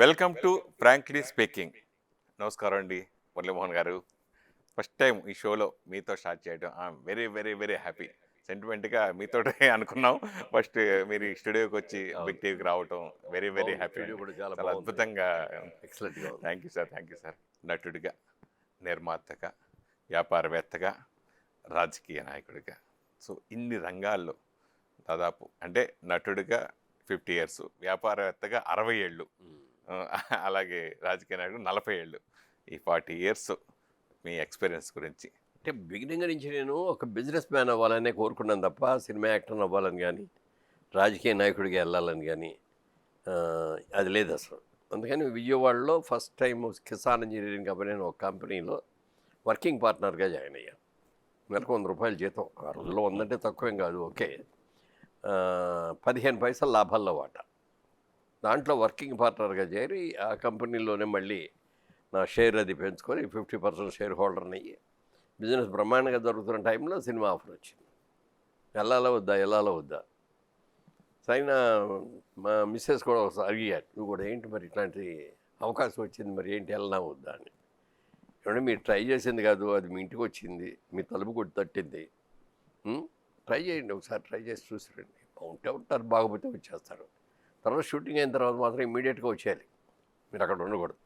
Welcome to frankly speaking. నమస్కారం అండి మురళీమోహన్ గారు. ఫస్ట్ టైం ఈ షోలో మీతో స్టార్ట్ చేయడం I'm very very very happy. సెంటిమెంట్గా మీతోటే అనుకున్నాం. ఫస్ట్ మీరు ఈ స్టూడియోకి వచ్చి బిగ్ టీవీకి రావటం వెరీ వెరీ బాగుంది. హ్యాపీ. స్టూడియో కూడా చాలా చాలా బాగుంది. అద్భుతంగా. ఎక్సలెంట్గా ఉంది. Thank you sir, thank you sir. నటుడిగా, నిర్మాతగా, వ్యాపారవేత్తగా, రాజకీయ నాయకుడిగా, సో ఇన్ని రంగాల్లో దాదాపు అంటే నటుడిగా 50 years, వ్యాపారవేత్తగా 60 ఏళ్ళు, అలాగే రాజకీయ నాయకుడు 40 ఏళ్ళు. ఈ 40 years మీ ఎక్స్పీరియన్స్ గురించి. అంటే బిగినింగ్ నుంచి నేను ఒక బిజినెస్ మ్యాన్ అవ్వాలనే కోరుకున్నాను తప్ప సినిమా యాక్టర్ అవ్వాలని కానీ రాజకీయ నాయకుడిగా వెళ్ళాలని కానీ అది లేదు అసలు. అందుకని విజయవాడలో first time Kisan engineering company అని ఒక కంపెనీలో వర్కింగ్ పార్ట్నర్గా జాయిన్ అయ్యాను. నెలకు 100 రూపాయలు జీతం. ఆ రోజుల్లో 100 అంటే తక్కువేం కాదు. ఓకే, 15 పైసలు లాభాల్లో వాటా. దాంట్లో వర్కింగ్ పార్ట్నర్గా చేరి ఆ కంపెనీలోనే మళ్ళీ నా షేర్ అది పెంచుకొని 50% షేర్ హోల్డర్ని అయ్యి బిజినెస్ బ్రహ్మాండంగా జరుగుతున్న టైంలో సినిమా ఆఫర్ వచ్చింది. వెళ్ళాలా వద్దా. సైనా మా మిస్సెస్ కూడా ఒకసారి అడిగారు, నువ్వు కూడా ఏంటి మరి ఇట్లాంటి అవకాశం వచ్చింది, మరి ఏంటి వెళ్ళనా వద్దా అని. ఏమంటే మీరు ట్రై చేసింది కాదు, అది మీ ఇంటికి వచ్చింది, మీ తలుపు కొట్టి తట్టింది. ట్రై చేయండి, ఒకసారి ట్రై చేసి చూసి రండి. బాగుంటే ఉంటారు, బాగపోతే వచ్చేస్తారు. తర్వాత షూటింగ్ అయిన తర్వాత మాత్రం ఇమీడియట్గా వచ్చేయాలి, మీరు అక్కడ ఉండకూడదు.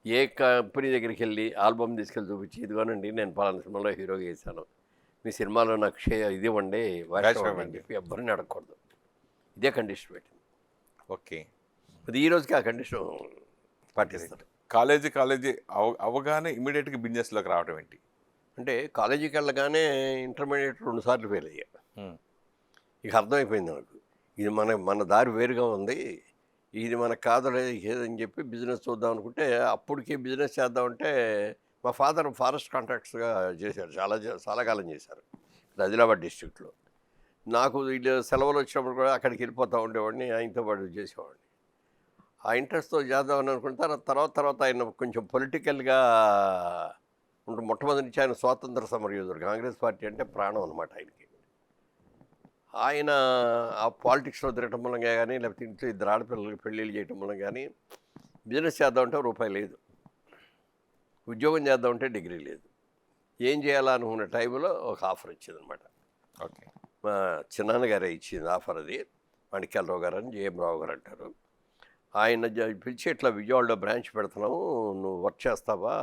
ఏ కంపెనీ దగ్గరికి వెళ్ళి ఆల్బమ్ తీసుకెళ్ళి చూపించి, ఇదిగోనండి నేను పలానా సినిమాలో హీరోగా వేసాను, మీ సినిమాలో నాకు ఇది ఇవ్వండి వాయిస్ అని చెప్పి ఎవరిని అడగకూడదు. ఇదే కండిషన్ పెట్టింది. ఓకే, అది ఈ రోజుకి ఆ కండిషన్ పాటిస్తారు. కాలేజీ అవగానే ఇమీడియట్గా బిజినెస్లోకి రావడం ఏంటి? అంటే కాలేజీకి వెళ్ళగానే ఇంటర్మీడియట్ 2 సార్లు ఫెయిల్ అయ్యా. ఇక అర్థమైపోయింది నాకు, ఇది మన దారి వేరుగా ఉంది, ఇది మనకు కాదులే ఏదని చెప్పి బిజినెస్ చూద్దాం అనుకుంటే, అప్పటికి బిజినెస్ చేద్దామంటే మా ఫాదర్ ఫారెస్ట్ కాంట్రాక్ట్స్గా చేశారు, చాలా కాలం చేశారు ఆదిలాబాద్ డిస్ట్రిక్ట్లో. నాకు వీళ్ళు సెలవులు వచ్చినప్పుడు కూడా అక్కడికి వెళ్ళిపోతూ ఉండేవాడిని, ఆయనతో పాటు చేసేవాడిని. ఆ ఇంట్రెస్ట్తో చేద్దామని అనుకుంటే తర్వాత ఆయన కొంచెం పొలిటికల్గా మొట్టమొదటి నుంచి ఆయన స్వాతంత్ర సమరయోధుడు, కాంగ్రెస్ పార్టీ అంటే ప్రాణం అనమాట ఆయనకి. ఆయన ఆ పాలిటిక్స్లో తిరగటం మూలంగా కానీ, లేకపోతే ఇంట్లో 2 ఆడపిల్లలకి పెళ్ళిళ్ళు చేయటం మూలంగా కానీ, బిజినెస్ చేద్దామంటే రూపాయి లేదు, ఉద్యోగం చేద్దామంటే డిగ్రీ లేదు. ఏం చేయాలనుకున్న టైంలో ఒక ఆఫర్ వచ్చిందనమాట. ఓకే, మా చిన్నాన్నగారే ఇచ్చింది ఆఫర్. అది మాణిక్యాలరావు గారు అని, జేఎం రావు గారు అంటారు. ఆయన పిలిచి ఇట్లా విజయవాడలో బ్రాంచ్ పెడుతున్నాము, నువ్వు వర్క్ చేస్తావా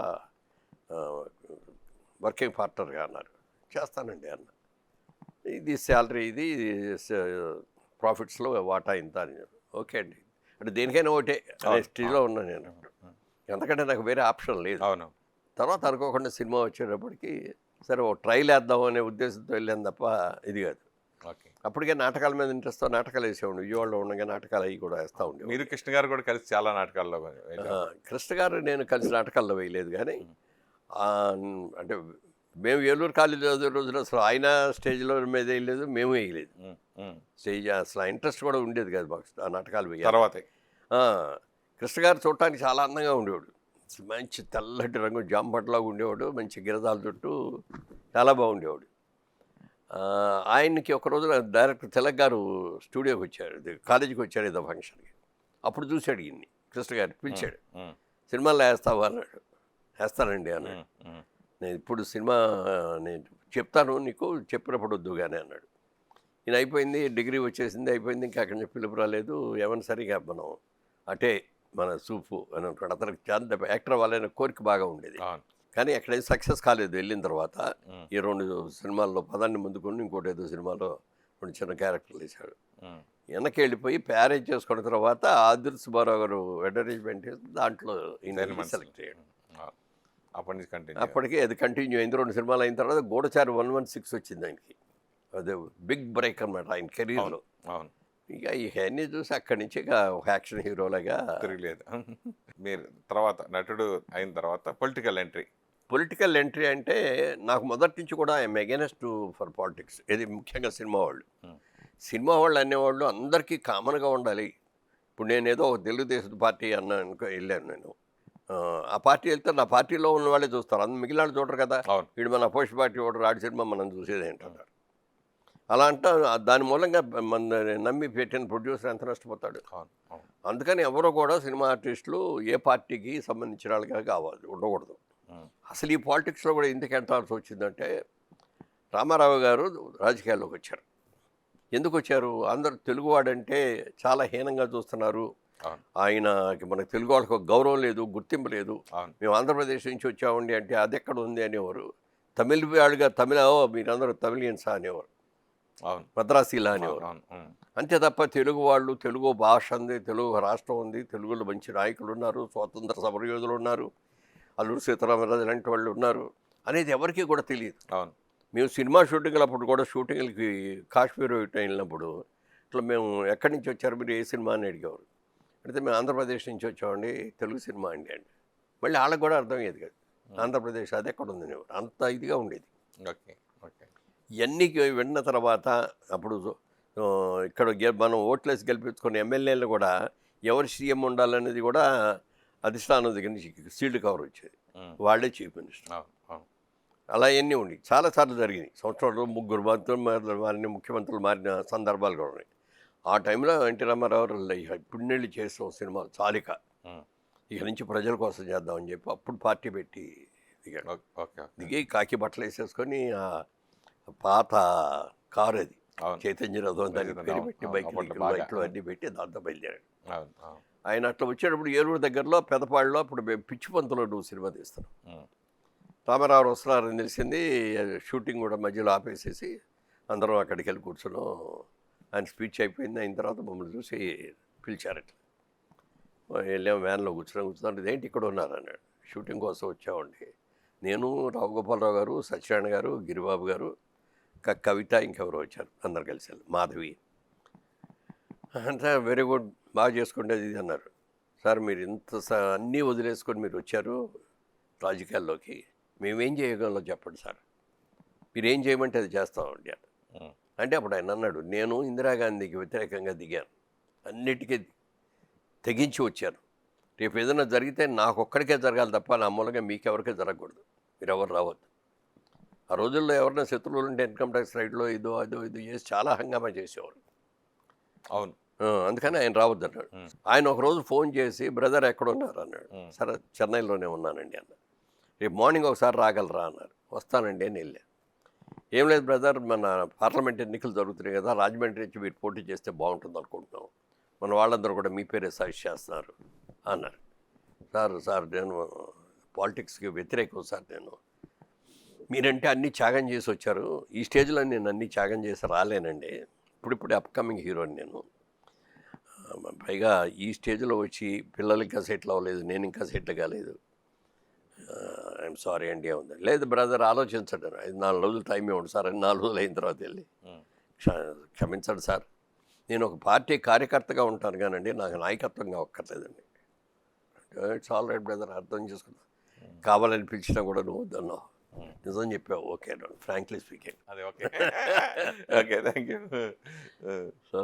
వర్కింగ్ పార్ట్నర్గా అన్నారు. చేస్తానండి అన్న. ఇది శాలరీ, ఇది ప్రాఫిట్స్లో వాటా ఇంత అని. ఓకే అండి అంటే దేనికైనా ఒకటే అనే స్టేజ్లో ఉన్నాను నేను. ఎందుకంటే నాకు వేరే ఆప్షన్ లేదు. అవును. తర్వాత అనుకోకుండా సినిమా వచ్చేటప్పటికి సరే ఒక ట్రైల్ వేద్దాం అనే ఉద్దేశంతో వెళ్ళాను తప్ప ఇది కాదు. ఓకే, అప్పటికే నాటకాల మీద ఇంట్రెస్ట్తో నాటకాలు వేసేవాడు. విజయవాడలో ఉండగా నాటకాలు అవి కూడా వేస్తూ ఉండేవి. మీరు కృష్ణ గారు కూడా కలిసి చాలా నాటకాల్లో కృష్ణ గారు నేను కలిసి నాటకాల్లో వేయలేదు కానీ అంటే మేము ఏలూరు కాలేజీ చదివే రోజులు అసలు ఆయన స్టేజ్లో మీద వేయలేదు, మేము వేయలేదు. స్టేజ్ అసలు ఇంట్రెస్ట్ కూడా ఉండేది కాదు మాకు ఆ నాటకాలు వేయాలి. తర్వాతే కృష్ణ గారు చూడటానికి చాలా అందంగా ఉండేవాడు, మంచి తెల్లటి రంగు జాంపట్లాగా ఉండేవాడు, మంచి గిరదాల చుట్టూ చాలా బాగుండేవాడు. ఆయనకి ఒక రోజున డైరెక్టర్ తిలక్ గారు స్టూడియోకి వచ్చారు, కాలేజీకి వచ్చారు ఏదో ఫంక్షన్కి. అప్పుడు చూశాడు ఈయన్ని, కృష్ణ గారు పిలిచాడు, సినిమాలో వేస్తావా అన్నాడు. వేస్తానండి అన్నాడు. నేను ఇప్పుడు సినిమా నేను చెప్తాను నీకు, చెప్పినప్పుడు వద్దు కానీ అన్నాడు. ఈయన అయిపోయింది, డిగ్రీ వచ్చేసింది, అయిపోయింది, ఇంకా అక్కడి నుంచి పిలుపు రాలేదు, ఏమన్నా సరిగా మనం అటే మన సూపు అని అనుకోండి. అతనికి చాలా యాక్టర్ వాళ్ళైన కోరిక బాగా ఉండేది కానీ ఎక్కడైతే సక్సెస్ కాలేదు. వెళ్ళిన తర్వాత ఈ 2 సినిమాల్లో పదాన్ని ముందుకొని ఇంకోటి ఏదో సినిమాలో 2 చిన్న క్యారెక్టర్లు వేశాడు. వెనక్కి వెళ్ళిపోయి ప్యారేజ్ చేసుకున్న తర్వాత ఆదిల్ సుబ్బారావు గారు అడ్వర్టైజ్మెంట్ చేసి దాంట్లో సెలెక్ట్ అయ్యాడు. అప్పటికి అది కంటిన్యూ అయింది. 2 సినిమాలు అయిన తర్వాత గూఢచారి 116 వచ్చింది ఆయనకి. అదే బిగ్ బ్రేక్ అనమాట ఆయన కెరీర్లో. ఇక ఇవన్నీ చూసి అక్కడి నుంచి ఇక ఒక యాక్షన్ హీరోలాగా తిరగలేదు. మీరు తర్వాత నటుడు అయిన తర్వాత పొలిటికల్ ఎంట్రీ అంటే నాకు మొదటి నుంచి కూడా ఐఎమ్ అగైనెస్ట్ ఫర్ పాలిటిక్స్. ఇది ముఖ్యంగా సినిమా వాళ్ళు అనేవాళ్ళు అందరికీ కామన్గా ఉండాలి. ఇప్పుడు నేనేదో ఒక తెలుగుదేశం పార్టీ వెళ్ళాను నేను. ఆ పార్టీ వెళ్తే నా పార్టీలో ఉన్న వాళ్ళే చూస్తారు, మిగిలిన వాళ్ళు చూడరు కదా. వీడు మన అపోజిషన్ పార్టీ ఓటర్ ఆడి సినిమా మనం చూసేది ఏంటన్నారు. అలా అంటా దాని మూలంగా మన నమ్మి పెట్టిన ప్రొడ్యూసర్ ఎంత నష్టపోతాడు. అవును అవును అందుకని ఎవరు కూడా సినిమా ఆర్టిస్టులు ఏ పార్టీకి సంబంధించిన వాళ్ళగా కావాలి, ఉండకూడదు. ఉమ్, అసలు ఈ పాలిటిక్స్లో కూడా ఎందుకు ఎంటాల్సి వచ్చిందంటే, రామారావు గారు రాజకీయాల్లోకి వచ్చారు. ఎందుకు వచ్చారు? అందరూ తెలుగువాడంటే చాలా హీనంగా చూస్తున్నారు. అవును ఆయనకి మనకు తెలుగు వాళ్ళకి ఒక గౌరవం లేదు, గుర్తింపు లేదు. అవును మేము ఆంధ్రప్రదేశ్ నుంచి వచ్చామండి అంటే అది ఎక్కడ ఉంది అనేవారు. తమిళ వాళ్ళుగా మీరందరూ తమిళియన్సా అనేవారు, అవును మద్రాసీలా అవును అనేవారు. అవును ఉమ్, అంతే తప్ప తెలుగు వాళ్ళు, తెలుగు భాష ఉంది, తెలుగు రాష్ట్రం ఉంది, తెలుగులో మంచి నాయకులు ఉన్నారు, స్వాతంత్ర సమరయోధులు ఉన్నారు, అల్లూరు సీతారామరాజు లాంటి వాళ్ళు ఉన్నారు అనేది ఎవరికీ కూడా తెలియదు. అవును మేము సినిమా షూటింగ్లు అప్పుడు కూడా షూటింగ్లకి కాశ్మీర్ ఇటు వెళ్ళినప్పుడు ఇట్లా మేము ఎక్కడి నుంచి వచ్చారు మీరు, ఏ సినిమా అని అడిగేవారు. అయితే మేము ఆంధ్రప్రదేశ్ నుంచి వచ్చామండి, తెలుగు సినిమా అండి అండి. మళ్ళీ వాళ్ళకి కూడా అర్థమయ్యేది కాదు, ఆంధ్రప్రదేశ్ అది ఎక్కడ ఉంది అనేవారు. అంత ఇదిగా ఉండేది. ఓకే ఓకే ఇవన్నీ విన్న తర్వాత అప్పుడు ఆ, ఇక్కడ మనం ఓట్లేసి గెలిపించుకున్న ఎమ్మెల్యేలు కూడా ఎవరు సీఎం ఉండాలనేది కూడా అధిష్టానం దగ్గర నుంచి సీల్డ్ కవర్ వచ్చేది, ఉమ్, వాళ్ళే చీఫ్ మినిస్టర్. అవును అవును అలా ఎన్ని ఉండి చాలాసార్లు జరిగినాయి. సంవత్సరంలో 3 మంత్రులు మారిన, ముఖ్యమంత్రులు మారిన సందర్భాలు కూడా ఉన్నాయి. ఆ టైంలో ఎన్టీ రామారావు పుణ్యళ్ళు చేసాం సినిమా చాలిక, ఉమ్, ఇక నుంచి ప్రజల కోసం చేద్దామని చెప్పి అప్పుడు పార్టీ పెట్టి దిగాడు. ఓకే ఓకే ఓకే దిగి కాకి బట్టలు వేసేసుకొని ఆ పాత కారు అది అవును చైతన్య రథం దానికి అవును, పేరు పెట్టి అవును, బైక్ అప్పట్లో బాగా. లైట్లు అన్నీ పెట్టి దాంతో బయలుదేరాడు. అవును అవును ఆయన అట్లా వచ్చేటప్పుడు ఏలూరు దగ్గరలో పెదపాడులో అప్పుడు మేము పిచ్చి పంతులో నువ్వు సినిమా తీస్తున్నాం. ఉమ్, రామారావు వస్తున్నారని తెలిసింది. షూటింగ్ కూడా మధ్యలో ఆపేసేసి అందరం అక్కడికి వెళ్ళి కూర్చున్నాం. ఆయన స్పీచ్ అయిపోయింది. అయిన తర్వాత మమ్మల్ని చూసి పిలిచారట. వెళ్ళాము, వ్యాన్లో కూర్చున్నాం. ఇదేంటి ఇక్కడ ఉన్నారు అన్నాడు. షూటింగ్ కోసం వచ్చామండి, నేను, రావు గోపాలరావు గారు, సత్యనారాయణ గారు, గిరిబాబు గారు, కవిత, ఇంకెవరో వచ్చారు, అందరు కలిసి వెళ్ళి, మాధవి అంతా. వెరీ గుడ్, బాగా చేసుకునేది ఇది అన్నారు. సార్ మీరు ఇంత అన్నీ వదిలేసుకొని మీరు వచ్చారు రాజకీయాల్లోకి, మేమేం చేయగలం చెప్పండి సార్, మీరు ఏం చేయమంటే అది చేస్తామండి అని. ఉమ్, అంటే అప్పుడు ఆయన అన్నాడు, నేను ఇందిరాగాంధీకి వ్యతిరేకంగా దిగాను, అన్నిటికీ తెగించి వచ్చాను. రేపు ఏదైనా జరిగితే నాకు ఒక్కడికే జరగాలి తప్ప నా మూలంగా మీకెవరికే జరగకూడదు, మీరు ఎవరు రావద్దు. ఆ రోజుల్లో ఎవరైనా శత్రువులు ఉంటే ఇన్కమ్ ట్యాక్స్ రైడ్లో ఇదో అదో ఇది చేసి చాలా హంగామా చేసేవారు. అవును అందుకని ఆయన రావద్దు అన్నాడు. ఉమ్, ఆయన ఒకరోజు ఫోన్ చేసి, బ్రదర్ ఎక్కడున్నారు అన్నాడు. ఉమ్, సరే చెన్నైలోనే ఉన్నానండి అన్న. రేపు మార్నింగ్ ఒకసారి రాగలరా అన్నారు. వస్తానండి అని వెళ్ళా. ఏం లేదు బ్రదర్, మన పార్లమెంట్ ఎన్నికలు జరుగుతున్నాయి కదా, రాజమండ్రి నుంచి మీరు పోటీ చేస్తే బాగుంటుంది అనుకుంటున్నాం, మన వాళ్ళందరూ కూడా మీ పేరే సజెస్ట్ చేస్తున్నారు అన్నారు. సార్ నేను పాలిటిక్స్కి వ్యతిరేకం సార్, నేను మీరంటే అన్నీ త్యాగం చేసి వచ్చారు, ఈ స్టేజ్లో నేను అన్నీ త్యాగం చేసి రాలేనండి, ఇప్పుడిప్పుడే అప్కమింగ్ హీరోని నేను, పైగా ఈ స్టేజ్లో వచ్చి పిల్లలు ఇంకా సెటిల్ అవ్వలేదు, నేను ఇంకా సెటిల్ కాలేదు, ఐఎమ్ సారీ అండి ఏముంది. లేదు బ్రదర్ ఆలోచించండి, 4 రోజులు టైం ఇవ్వండి సార్ అని 4 రోజులు అయిన తర్వాత వెళ్ళి, ఉమ్, క్షమించండి సార్, నేను ఒక పార్టీ కార్యకర్తగా ఉంటాను కానండి, నాకు నాయకత్వంగా ఒక్కర్లేదండి. ఇట్స్ ఆల్ రైట్ బ్రదర్, అర్థం చేసుకున్నా, కావాలని పిలిచినా కూడా నువ్వు వద్దన్నావు, నిజం చెప్పావు, ఓకే ఫ్రాంక్లీ స్పీకింగ్. అదే okay okay thank you. So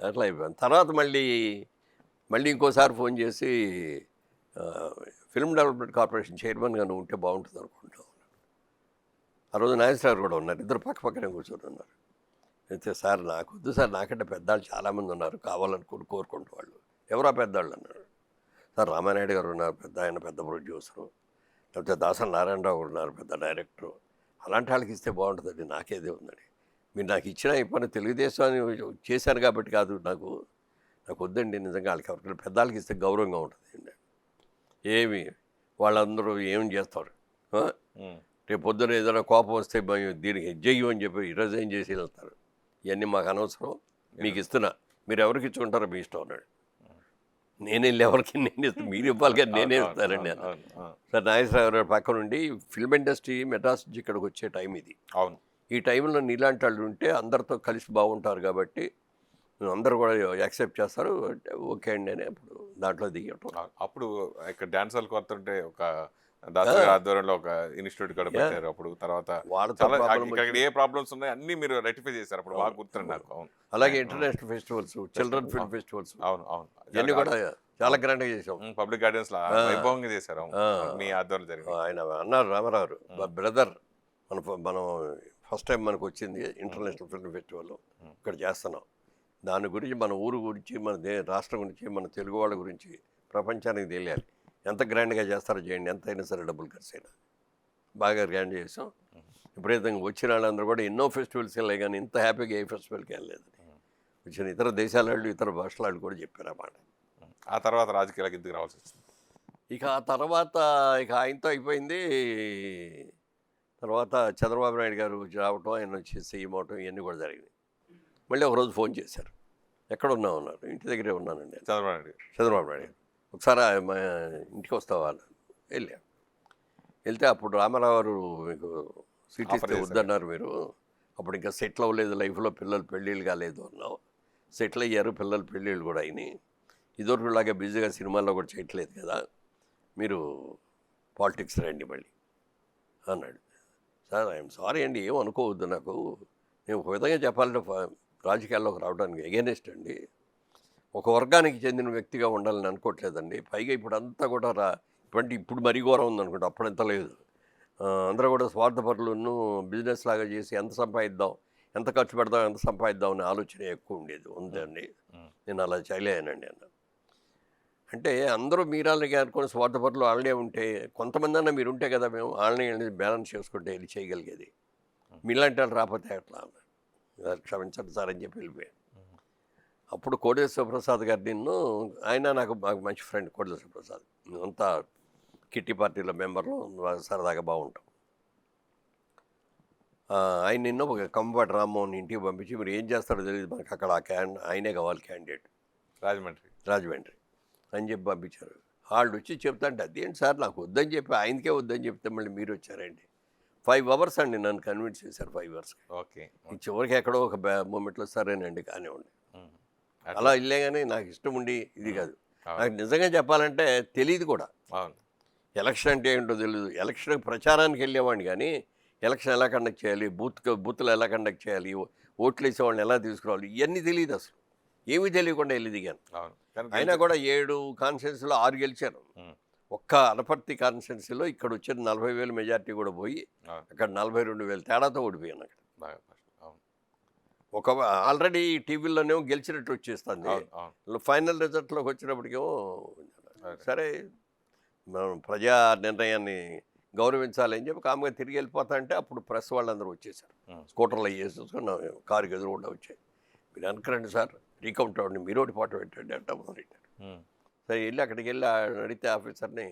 అట్లా అయిపోయాను. తర్వాత మళ్ళీ ఇంకోసారి ఫోన్ చేసి, ఫిల్మ్ డెవలప్మెంట్ కార్పొరేషన్ చైర్మన్గా నువ్వు ఉంటే బాగుంటుంది అనుకుంటున్నావు. ఆ రోజు నాగేశ్వరరావు కూడా ఉన్నారు, ఇద్దరు పక్క పక్కనే కూర్చొని ఉన్నారు. అయితే సార్ నాకు వద్దు సార్, నాకంటే పెద్దవాళ్ళు చాలామంది ఉన్నారు కావాలనుకుని కోరుకుంటూ వాళ్ళు. ఎవరా పెద్దవాళ్ళు అన్నారు. సార్ రామానాయుడు గారు ఉన్నారు, పెద్ద ప్రొడ్యూసరు, లేకపోతే దాసరి నారాయణరావు గారు ఉన్నారు, పెద్ద డైరెక్టరు, అలాంటి వాళ్ళకి ఇస్తే బాగుంటుందండి, నాకేదే ఉందండి, మీరు నాకు ఇచ్చిన ఈ పని తెలుగుదేశాన్ని చేశాను కాబట్టి కాదు, నాకు వద్దండి నిజంగా, వాళ్ళకి ఎవరికైనా పెద్దవాళ్ళకి ఇస్తే గౌరవంగా ఉంటుంది. ఏమి వాళ్ళందరూ ఏం చేస్తారు, ఉమ్, రేపు పొద్దున ఏదైనా కోపం వస్తే దీనికి జయ్యం అని చెప్పి రిజైన్ చేసి వెళ్తారు, ఇవన్నీ మాకు అనవసరం, మీకు ఇస్తున్నా, మీరు ఎవరికి ఇచ్చుకుంటారో మీ ఇష్టం అన్నాడు. నేను వెళ్ళి ఎవరికి నేను ఇస్తాను, మీరు ఇవ్వాలి కానీ నేనే ఇస్తానండి అన్న. అవును అవును సార్ నాగేశ్వరరావు గారి పక్క నుండి ఫిల్మ్ ఇండస్ట్రీ మెడ్రాస్ నుంచి ఇక్కడికి వచ్చే టైం ఇది. అవును ఈ టైంలో నీలాంటి వాళ్ళు ఉంటే అందరితో కలిసి బాగుంటారు కాబట్టి అందరూ కూడా యాక్సెప్ట్ చేస్తారు, అంటే ఓకే అండి అని అప్పుడు దాంట్లో దిగటం. అవును. అప్పుడు ఇక్కడ డాన్సర్లు కొడుతుంటే ఒక దాసరి గారి ఆధ్వర్యంలో ఒక ఇన్స్టిట్యూట్ కూడా పెట్టారు. అప్పుడు తర్వాత వాళ్ళతో చాలా ప్రాబ్లం ఇక్కడ ఏ ప్రాబ్లమ్స్ ఉన్నాయి అన్ని మీరు రెక్టిఫై చేశారు. అప్పుడు బాగా గుర్తుంది నాకు. అవును అలాగే international festivals, children film festivals, అవును అవును ఇవన్నీ కూడా చాలా గ్రాండ్గా చేసాం. పబ్లిక్ గార్డెన్స్ లో వైభవంగా చేశారు. అవును. మీ ఆధ్వర్యంలో జరిగింది. ఆయన అన్నారు రామారావు, బ్రదర్ మనం ఫస్ట్ టైం మనకు వచ్చింది ఇంటర్నేషనల్ ఫిల్మ్ ఫెస్టివల్, ఇక్కడ చేస్తున్నాం. దాని గురించి మన ఊరు గురించి, మన రాష్ట్రం గురించి, మన తెలుగు వాళ్ళ గురించి ప్రపంచానికి తెలియాలి. ఎంత గ్రాండ్గా చేస్తారో చేయండి, ఎంత అయినా సరే డబ్బులు ఖర్చు అయినా బాగా గ్రాండ్ చేసాం. విపరీతంగా వచ్చిన వాళ్ళందరూ కూడా ఎన్నో ఫెస్టివల్స్ వెళ్ళాయి, కానీ ఇంత హ్యాపీగా ఏ ఫెస్టివల్కి వెళ్ళలేదని వచ్చిన ఇతర దేశాల వాళ్ళు, ఇతర భాషల వాళ్ళు కూడా చెప్పారు అన్నమాట. ఆ తర్వాత రాజకీయాలకు ఎందుకు రావాల్సి వచ్చింది? ఇక ఆ తర్వాత ఇక ఆయనతో అయిపోయింది. తర్వాత చంద్రబాబు నాయుడు గారు రావటం, ఆయన వచ్చి సీఎం అవటం, ఇవన్నీ కూడా జరిగినాయి. మళ్ళీ ఒకరోజు ఫోన్ చేశారు, ఎక్కడ ఉన్నావు అన్నారు. ఇంటి దగ్గరే ఉన్నానండి. చంద్రబాబు నాయుడు గారు ఒకసారి మా ఇంటికి వస్తావా అన్నారు. వెళ్తే అప్పుడు రామారావు గారు మీకు సీట్ ఇస్తే వద్దన్నారు, మీరు అప్పుడు ఇంకా సెటిల్ అవ్వలేదు లైఫ్లో, పిల్లలు పెళ్ళిళ్ళు కాలేదు అన్నావు. సెటిల్ అయ్యారు, పిల్లలు పెళ్ళిళ్ళు కూడా అయినాయి, ఇదివరకులాగా బిజీగా సినిమాల్లో కూడా చేయట్లేదు కదా, మీరు పాలిటిక్స్ రండి మళ్ళీ అన్నాడు. సార్ ఐఎమ్ సారీ అండి, ఏం అనుకోవద్దు, నాకు నేను ఒక విధంగా చెప్పాలంటే రాజకీయాల్లోకి రావడానికి ఎగెనిస్ట్ అండి. ఒక వర్గానికి చెందిన వ్యక్తిగా ఉండాలని అనుకోవట్లేదండి. పైగా ఇప్పుడు అంతా కూడా ఇప్పుడు మరీ ఘోరం ఉందనుకుంటా, అప్పుడంత లేదు. అందరూ కూడా స్వార్థపరులను బిజినెస్ లాగా చేసి ఎంత సంపాదిద్దాం, ఎంత ఖర్చు పెడదాం, ఎంత సంపాదిద్దాం అనే ఆలోచన ఎక్కువ ఉందండి. నేను అలా చేయలేనండి అన్న. అంటే అందరూ మీరాలకి అనుకుని స్వార్థపరులు వాళ్ళే ఉంటే, కొంతమంది అన్నా మీరు ఉంటే కదా మేము వాళ్ళని బ్యాలెన్స్ చేసుకుంటే వెళ్ళి చేయగలిగేది. మీలాంటి వాళ్ళు రాకపోతే ఎట్లా అన్నారు. క్షమించండి సార్ అని చెప్పి వెళ్ళిపోయాను. అప్పుడు కోడేశ్వర ప్రసాద్ గారు నిన్ను, ఆయన నాకు బాగా మంచి ఫ్రెండ్ కోడేశ్వర ప్రసాద్, అంతా కిట్టి పార్టీలో మెంబర్లు, సరదాగా బాగుంటాం. ఆయన నిన్న ఒక కంపాటి రామ్మోహన్ ఇంటికి పంపించి, మీరు ఏం చేస్తారో తెలియదు మనకు, అక్కడ ఆయనే కావాలి క్యాండిడేట్, రాజమండ్రి అని చెప్పి పంపించారు. వాళ్ళు వచ్చి చెప్తాంటే అదేంటి సార్ నాకు వద్దని చెప్పి ఆయనకే వద్దని చెప్తే మళ్ళీ మీరు వచ్చారండి. 5 hours అండి నన్ను కన్విన్స్ చేశారు. 5 hours. ఓకే. చివరికి ఎక్కడో ఒక మూమెంట్లో సరేనండి కానివ్వండి అలా ఇల్లే. కానీ నాకు ఇష్టం ఉండి ఇది కాదు. నాకు నిజంగా చెప్పాలంటే తెలియదు కూడా ఎలక్షన్ అంటే ఏంటో తెలియదు. ఎలక్షన్ ప్రచారానికి వెళ్ళేవాడిని, కానీ ఎలక్షన్ ఎలా కండక్ట్ చేయాలి, బూత్లు ఎలా కండక్ట్ చేయాలి, ఓట్లు వేసేవాళ్ళని ఎలా తీసుకురావాలి, ఇవన్నీ తెలియదు అసలు. ఏమీ తెలియకుండా వెళ్ళి దిగాను. అయినా కూడా 7 కాన్స్టిట్యున్సీలో 6 గెలిచాను. ఒక్క అనపర్తి కాన్స్టిట్యున్సీలో ఇక్కడ వచ్చిన 40,000 మెజార్టీ కూడా పోయి అక్కడ 42,000 తేడాతో ఓడిపోయాను. అక్కడ ఒక ఆల్రెడీ టీవీలోనేమో గెలిచినట్టు వచ్చేస్తుంది, ఫైనల్ రిజల్ట్లోకి వచ్చినప్పటికేమో సరే మనం ప్రజా నిర్ణయాన్ని గౌరవించాలని చెప్పి కామ్గా తిరిగి వెళ్ళిపోతా అంటే అప్పుడు ప్రెస్ వాళ్ళందరూ వచ్చేసారు. స్కూటర్లో వేసేసుకుని కారుకి ఎదురుకుండా వచ్చాయి. మీరు అనుకురండి సార్, రీకౌంట్ అవ్వండి, మీరు ఒకటి పాటు పెట్టండి అంటే మొదలెట్టారు. సరే వెళ్ళి అక్కడికి వెళ్ళి అడిగితే ఆఫీసర్ని,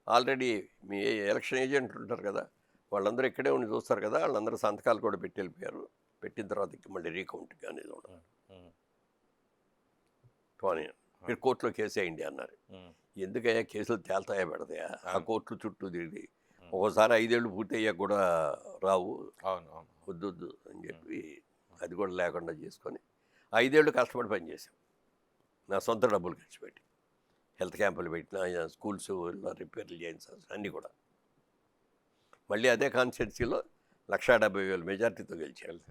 ఆల్రెడీ మీ ఎలక్షన్ ఏజెంట్లు ఉంటారు కదా, వాళ్ళందరూ ఇక్కడే ఉండి చూస్తారు కదా, వాళ్ళందరూ సంతకాలు కూడా పెట్టి వెళ్ళిపోయారు. పెట్టిన తర్వాత మళ్ళీ రీకౌంట్ అనేది ఉండదు, మీరు కోర్టులో కేసు వేయండి అన్నారు. ఎందుకయ్యా కేసులు తేల్తాయా పెడతాయా, ఆ కోర్టులు చుట్టూ తిరిగి ఒక్కోసారి 5 ఏళ్ళు పూర్తి అయ్యాక కూడా రావు, వద్దు అని చెప్పి అది కూడా లేకుండా చేసుకొని 5 ఏళ్ళు కష్టపడి పనిచేసాం. నా సొంత డబ్బులు ఖర్చు పెట్టి హెల్త్ క్యాంపులు పెట్టిన, స్కూల్స్ రిపేర్లు చేయించాల్సి అన్నీ కూడా. మళ్ళీ అదే కాన్స్టిట్యున్సీలో 170,000 మెజార్టీతో గెలిచారు.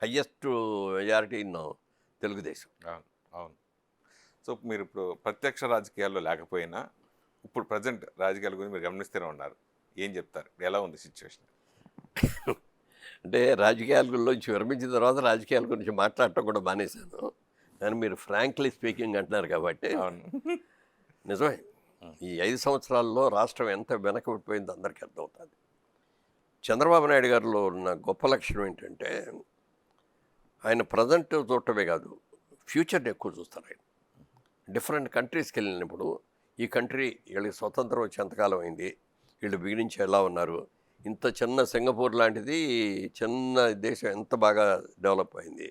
Highest majority in Telugu Desam. అవును. సో మీరు ఇప్పుడు ప్రత్యక్ష రాజకీయాల్లో లేకపోయినా ఇప్పుడు ప్రజెంట్ రాజకీయాల గురించి మీరు గమనిస్తూనే ఉన్నారు, ఏం చెప్తారు, ఎలా ఉంది సిచ్యువేషన్? అంటే రాజకీయాలలోంచి విరమించిన తర్వాత రాజకీయాల గురించి మాట్లాడటం కూడా మానేశాను. కానీ మీరు ఫ్రాంక్లీ స్పీకింగ్ అంటున్నారు కాబట్టి నిజమే. ఈ 5 సంవత్సరాల్లో రాష్ట్రం ఎంత వెనకబడిపోయిందో అందరికీ అర్థమవుతుంది. చంద్రబాబు నాయుడు గారిలో ఉన్న గొప్ప లక్షణం ఏంటంటే ఆయన ప్రజెంట్ చూడటమే కాదు, ఫ్యూచర్ని ఎక్కువ చూస్తారు. ఆయన డిఫరెంట్ కంట్రీస్కి వెళ్ళినప్పుడు ఈ కంట్రీ వీళ్ళకి స్వతంత్రం వచ్చి ఎంతకాలం అయింది, వీళ్ళు బిగినించి ఎలా ఉన్నారు, ఇంత చిన్న సింగపూర్ లాంటిది చిన్న దేశం ఎంత బాగా డెవలప్ అయింది,